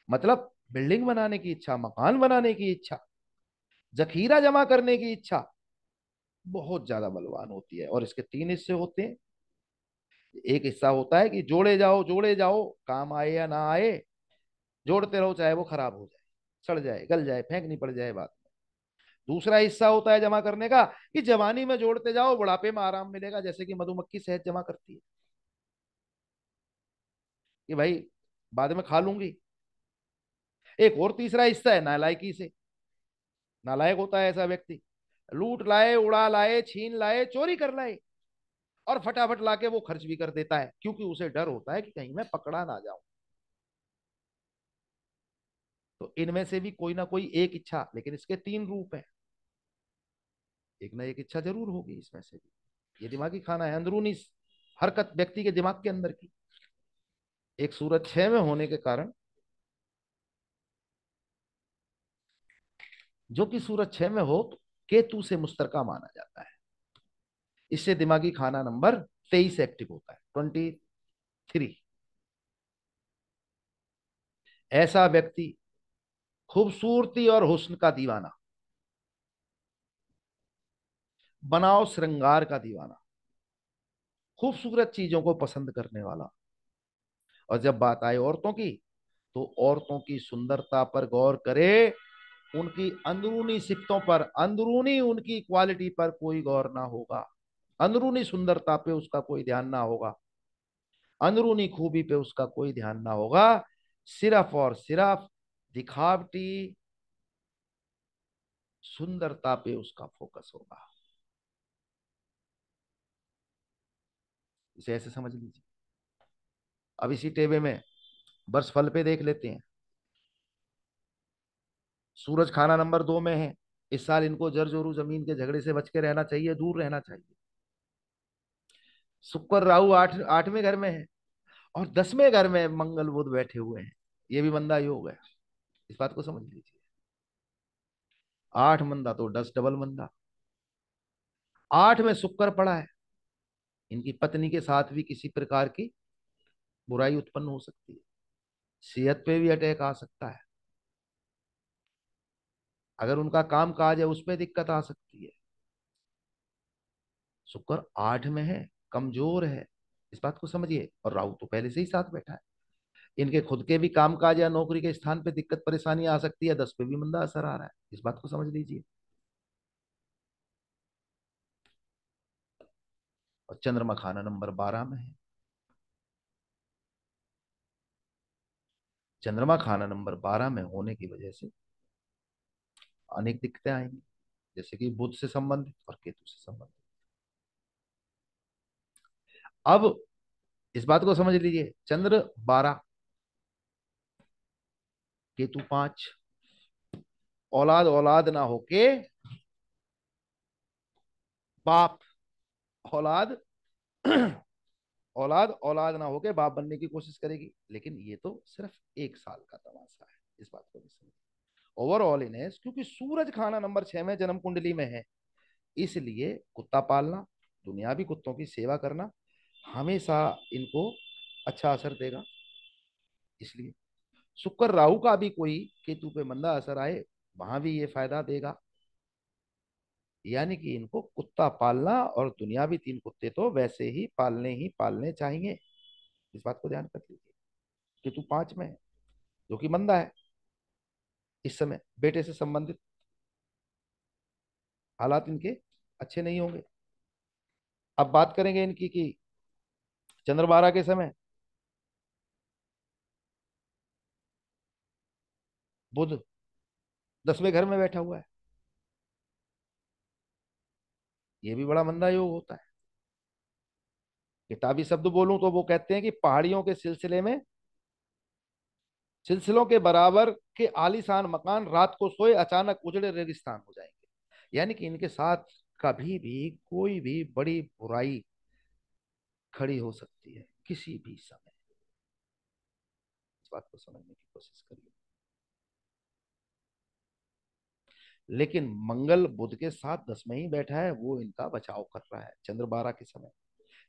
मतलब बिल्डिंग बनाने की इच्छा, मकान बनाने की इच्छा, जखीरा जमा करने की इच्छा बहुत ज्यादा बलवान होती है। और इसके 3 हिस्से होते हैं। एक हिस्सा होता है कि जोड़े जाओ, काम आए या ना आए, जोड़ते रहो चाहे वो खराब हो जाए, सड़ जाए, गल जाए, फेंकनी पड़ जाए बात। दूसरा हिस्सा होता है जमा करने का, कि जवानी में जोड़ते जाओ, बुढ़ापे में आराम मिलेगा, जैसे कि मधुमक्खी शहद जमा करती है कि भाई बाद में खा लूंगी। एक और तीसरा हिस्सा है नालायकी से। नालायक होता है ऐसा व्यक्ति, लूट लाए, उड़ा लाए, छीन लाए, चोरी कर लाए, और फटाफट लाके वो खर्च भी कर देता है, क्योंकि उसे डर होता है कि कहीं मैं पकड़ा ना जाऊं। तो इनमें से भी कोई ना कोई एक इच्छा, लेकिन इसके 3 रूप हैं, एक ना एक इच्छा जरूर होगी इसमें से भी। ये दिमागी खाना है, अंदरूनी हरकत व्यक्ति के दिमाग के अंदर की। एक सूरज 6 में होने के कारण जो कि सूरज 6 में हो तो केतु से मुस्तरका माना जाता है। इससे दिमागी खाना नंबर 23 एक्टिव होता है, 23। ऐसा व्यक्ति खूबसूरती और हुस्न का दीवाना, बनाव श्रृंगार का दीवाना, खूबसूरत चीजों को पसंद करने वाला। और जब बात आए औरतों की, तो औरतों की सुंदरता पर गौर करे, उनकी अंदरूनी सिफ्तों पर, अंदरूनी उनकी क्वालिटी पर कोई गौर ना होगा। अंदरूनी सुंदरता पे उसका कोई ध्यान ना होगा, अंदरूनी खूबी पे उसका कोई ध्यान ना होगा। सिर्फ और सिर्फ दिखावटी सुंदरता पे उसका फोकस होगा। इसे ऐसे समझ लीजिए। अब इसी टेबे में वर्ष फल पे देख लेते हैं। सूरज खाना नंबर 2 में है। इस साल इनको जर जोरू जमीन के झगड़े से बच के रहना चाहिए, दूर रहना चाहिए। शुक्र राहु 8वें घर में है, और 10वें घर में मंगल बुध बैठे हुए हैं। ये भी मंदा योग है, इस बात को समझ लीजिए। 8 मंदा तो 10 डबल मंदा। 8 में शुक्र पड़ा है, इनकी पत्नी के साथ भी किसी प्रकार की बुराई उत्पन्न हो सकती है। सेहत पे भी अटैक आ सकता है। अगर उनका काम काज है उस पर दिक्कत आ सकती है। शुक्र 8 में है, कमजोर है, इस बात को समझिए। और राहु तो पहले से ही साथ बैठा है। इनके खुद के भी काम काज या नौकरी के स्थान पे दिक्कत परेशानी आ सकती है। 10 पे भी मंदा असर आ रहा है, इस बात को समझ लीजिए। और चंद्रमा खाना नंबर 12 में है। चंद्रमा खाना नंबर 12 में होने की वजह से अनेक दिक्कतें आएंगी, जैसे कि बुध से संबंधित और केतु से संबंधित। अब इस बात को समझ लीजिए, चंद्र 12, केतु 5, औलाद औलाद ना होके बाप, औलाद औलाद औलाद ना होके बाप बनने की कोशिश करेगी। लेकिन ये तो सिर्फ 1 साल का तमाशा है, इस बात को भी समझिए। ओवरऑल इन्हें, क्योंकि सूरज खाना नंबर 6 में जन्म कुंडली में है, इसलिए कुत्ता पालना, दुनियावी कुत्तों की सेवा करना हमेशा इनको अच्छा असर देगा। इसलिए शुक्र राहु का भी कोई केतु पे मंदा असर आए, वहां भी ये फायदा देगा। यानी कि इनको कुत्ता पालना, और दुनियावी 3 कुत्ते तो वैसे ही पालने चाहिए। इस बात को ध्यान कर लीजिए। केतु 5 में है, जो कि मंदा है। इस समय बेटे से संबंधित हालात इनके अच्छे नहीं होंगे। अब बात करेंगे इनकी कि चंद्रबारा के समय बुध 10वें घर में बैठा हुआ है। ये भी बड़ा मंदा योग होता है। किताबी शब्द बोलूं तो वो कहते हैं कि पहाड़ियों के सिलसिले में, सिलसिलों के बराबर के आलीशान मकान रात को सोए अचानक उजड़े रेगिस्तान हो जाएंगे। यानी कि इनके साथ कभी भी कोई भी बड़ी बुराई खड़ी हो सकती है, किसी भी समय। इस बात को समझने की कोशिश करिए। लेकिन मंगल बुध के साथ 10 में ही बैठा है, वो इनका बचाव कर रहा है चंद्र 12 के समय।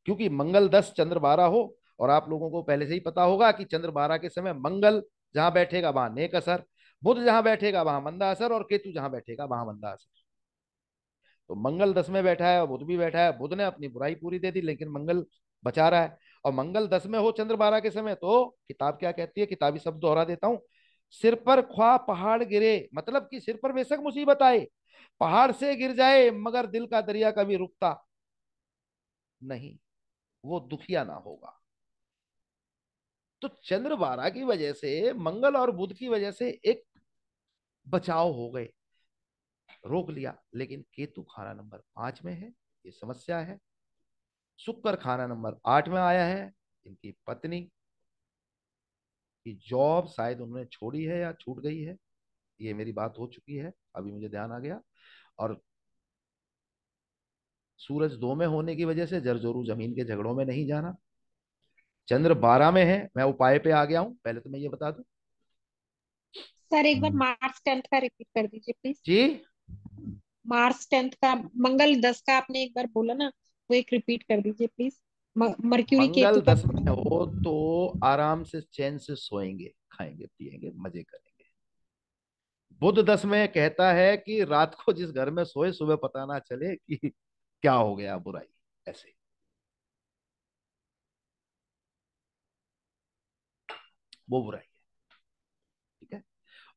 क्योंकि मंगल 10 चंद्र 12 हो, और आप लोगों को पहले से ही पता होगा कि चंद्र 12 के समय मंगल जहां बैठेगा वहां नेक असर, बुध जहां बैठेगा वहां मंदा असर, और केतु जहां बैठेगा वहां मंदा असर। तो मंगल 10 में बैठा है और बुध भी बैठा है। बुध ने अपनी बुराई पूरी दे दी, लेकिन मंगल बचा रहा है। और मंगल 10 में हो चंद्र 12 के समय, तो किताब क्या कहती है, किताबी शब्द दोहरा देता हूं। सिर पर ख्वाह पहाड़ गिरे, मतलब कि सिर पर बेशक मुसीबत आए, पहाड़ से गिर जाए, मगर दिल का दरिया कभी रुकता नहीं, वो दुखिया ना होगा। तो चंद्र 12 की वजह से, मंगल और बुध की वजह से एक बचाव हो गए, रोक लिया। लेकिन केतु खाना नंबर 5 में है, ये समस्या है। शुक्र खाना नंबर 8 में आया है। इनकी पत्नी की जॉब शायद उन्होंने छोड़ी है या छूट गई है, ये मेरी बात हो चुकी है, अभी मुझे ध्यान आ गया। और सूरज 2 में होने की वजह से जरजोरू जमीन के झगड़ों में नहीं जाना। चंद्र 12 में है, मैं उपाय पे आ गया हूं, पहले तो मैं ये बता दूं। सर एक बार मार्च 10th का रिपीट कर दीजिए प्लीज। जी, मार्च 10th का, मंगल 10 का आपने एक बार बोला ना, वो एक रिपीट कर दीजिए प्लीज। मरक्यूरी मंगल केतु का। 10 में हो तो आराम से चैन से सोएंगे, खाएंगे पिएंगे मजे करेंगे। बुध 10 में कहता है कि रात को जिस घर में सोए सुबह पता ना चले कि क्या हो गया, बुराई, ऐसे। वो बुराई है। ठीक है।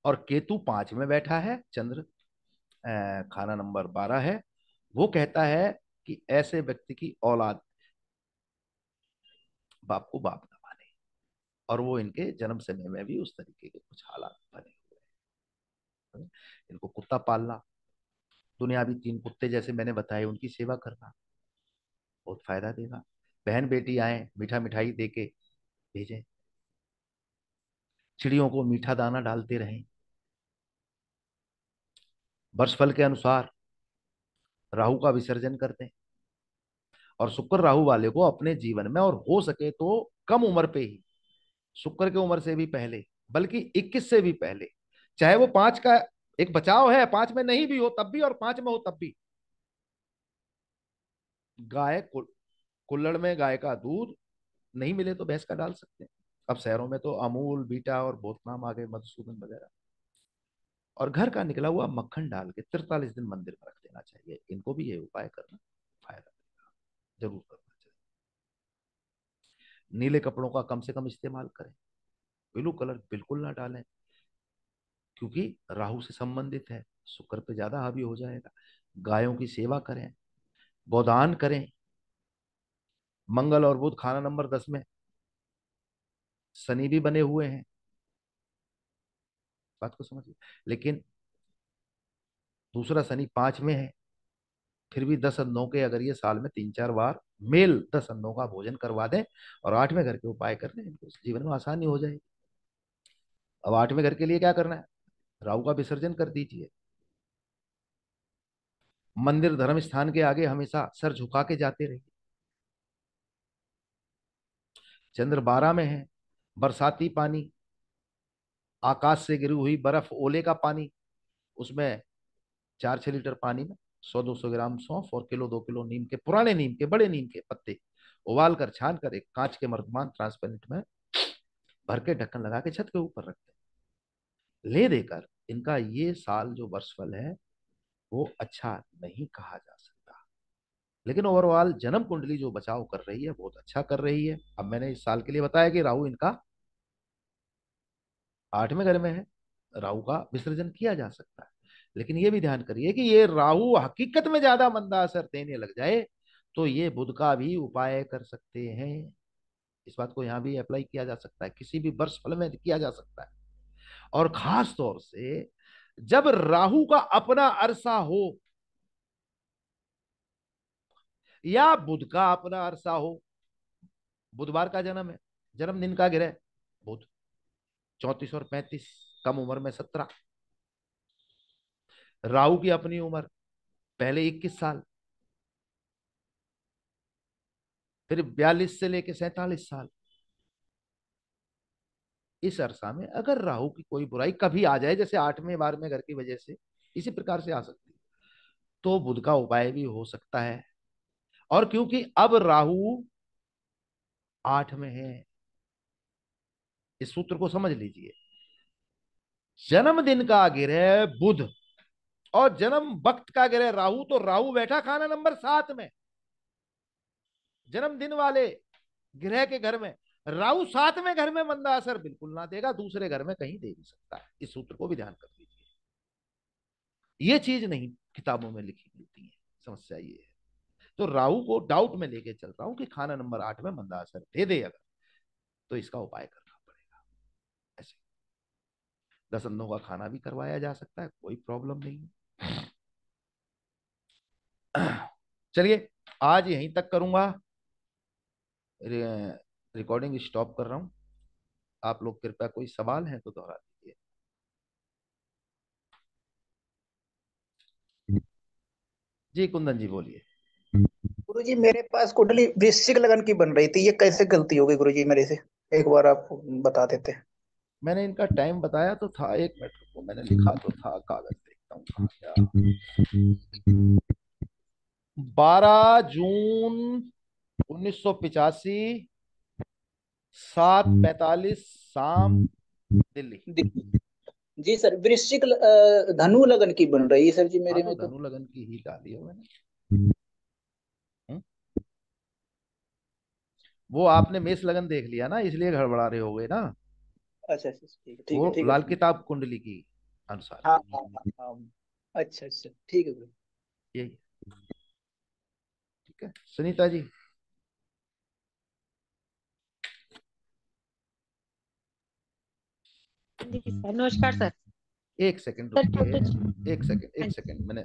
और केतु 5 में बैठा है, चंद्र खाना नंबर 12 है। वो कहता है कि ऐसे व्यक्ति की औलाद बाप को बाप ना माने, और वो इनके जन्म समय में भी उस तरीके के कुछ हालात बने हुए हैं। इनको कुत्ता पालना, दुनियावी 3 कुत्ते जैसे मैंने बताए, उनकी सेवा करना बहुत फायदा देगा। बहन बेटी आए, मीठा मिठाई दे के भेजें। चिड़ियों को मीठा दाना डालते रहें। वर्षफल के अनुसार राहु का विसर्जन कर दें। और शुक्र राहु वाले को अपने जीवन में, और हो सके तो कम उम्र पे ही, शुक्र की उम्र से भी पहले, बल्कि 21 से भी पहले, चाहे वो 5 का एक बचाव है, 5 में नहीं भी हो तब भी और 5 में हो तब भी, गाय कुल्हड़ में गाय का दूध नहीं मिले तो भैंस का डाल सकते हैं। अब शहरों में तो अमूल बीटा और बहुत नाम आ गए, मधुसूदन वगैरह। और घर का निकला हुआ मक्खन डाल के 43 दिन मंदिर में रख देना चाहिए। इनको भी ये उपाय करना फायदा देगा, जरूर करना चाहिए। नीले कपड़ों का कम से कम इस्तेमाल करें। ब्लू कलर बिल्कुल ना डालें, क्योंकि राहु से संबंधित है, शुक्र पे ज्यादा हावी हो जाएगा। गायों की सेवा करें, गोदान करें। मंगल और बुध खाना नंबर 10 में, शनि भी बने हुए हैं, बात को समझिए। लेकिन दूसरा शनि 5 में है। फिर भी 10 अंडों के, अगर ये साल में 3-4 बार मेल 10 अंडों का भोजन करवा दें और 8वें घर के उपाय कर लें, इनको जीवन में आसानी हो जाएगी। अब 8वें घर के लिए क्या करना है? राहु का विसर्जन कर दीजिए। मंदिर धर्म स्थान के आगे हमेशा सर झुका के जाते रहिए। चंद्र 12 में है। बरसाती पानी, आकाश से गिरी हुई बर्फ, ओले का पानी, उसमें 4-6 लीटर पानी में 100-200 ग्राम सौंफ और किलो 2 किलो नीम के, पुराने नीम के, बड़े नीम के पत्ते उबाल कर छान कर एक कांच के मर्तमान ट्रांसपेरेंट में भर के ढक्कन लगा के छत के ऊपर रखते हैं। ले देकर इनका ये साल जो वर्षफल है वो अच्छा नहीं कहा जा सकता। लेकिन ओवरऑल जन्म कुंडली जो बचाव कर रही है बहुत अच्छा कर रही है। अब मैंने इस साल के लिए बताया कि राहु इनका 8वें घर में है, राहु का विसर्जन किया जा सकता है। लेकिन ये भी ध्यान करिए कि ये राहु हकीकत में ज्यादा मंदा असर देने लग जाए तो ये बुध का भी उपाय कर सकते हैं। इस बात को यहां भी अप्लाई किया जा सकता है, किसी भी वर्ष फल में किया जा सकता है। और खास तौर से जब राहु का अपना अरसा हो या बुध का अपना अरसा हो। बुधवार का जन्म है, जन्मदिन का ग्रह बुध, 34 और 35, कम उम्र में 17। राहु की अपनी उम्र पहले 21 साल, फिर 42 से लेके 47 साल। इस अरसा में अगर राहु की कोई बुराई कभी आ जाए, जैसे 8वें 12वें घर की वजह से इसी प्रकार से आ सकती है, तो बुध का उपाय भी हो सकता है। और क्योंकि अब राहु 8 में है, इस सूत्र को समझ लीजिए। जन्मदिन का ग्रह बुध और जन्म वक्त का ग्रह राहु, तो राहु बैठा खाना नंबर 7 में, जन्मदिन वाले ग्रह के घर में। राहु 7वें घर में मंदा असर बिल्कुल ना देगा, दूसरे घर में कहीं दे भी सकता है। इस सूत्र को भी ध्यान कर लीजिए। ये चीज नहीं किताबों में लिखी मिलती है, समस्या ये है। तो राहु को डाउट में लेके चल रहा हूं कि खाना नंबर 8 में मंदा असर दे दे अगर, तो इसका उपाय करना पड़ेगा। ऐसे 10 अंडों का खाना भी करवाया जा सकता है, कोई प्रॉब्लम नहीं है। चलिए, आज यहीं तक करूंगा। रिकॉर्डिंग स्टॉप कर रहा हूं। आप लोग कृपया कोई सवाल है तो दोहरा दीजिए। जी कुंदन जी बोलिए। गुरुजी मेरे पास कुंडली वृश्चिक लगन की बन रही थी, ये कैसे गलती हो गई गुरुजी मेरे से? एक बार आप बता देते। मैंने इनका टाइम बताया तो था, 1 मिनट रुको, मैंने लिखा तो था, कागज देखता हूँ कहाँ गया। 12 जून 1985, 7:45 शाम, दिल्ली। दिल्ली। जी सर, वृश्चिक धनु लगन की बन रही है सर जी हाँ मेरे तो में तो। धनु लगन की ही डाली है मैंने। हम्म? वो आपने मेष लगन देख लिया ना, इसलिए गड़बड़ा रहे हो गए ना। अच्छा अच्छा, ठीक है ठीक वो है ठीक है लाल ठीक है। किताब कुंडली की अनुसार हाँ है। हाँ हाँ हाँ। अच्छा अच्छा, ठीक है गुरु। यही। ठीक है सुनीता जी। जी सर, नमस्कार सर। 1 सेकंड सर रुकिए। छोटे। एक सेकंड, हाँ एक जी। सेकंड, मैंने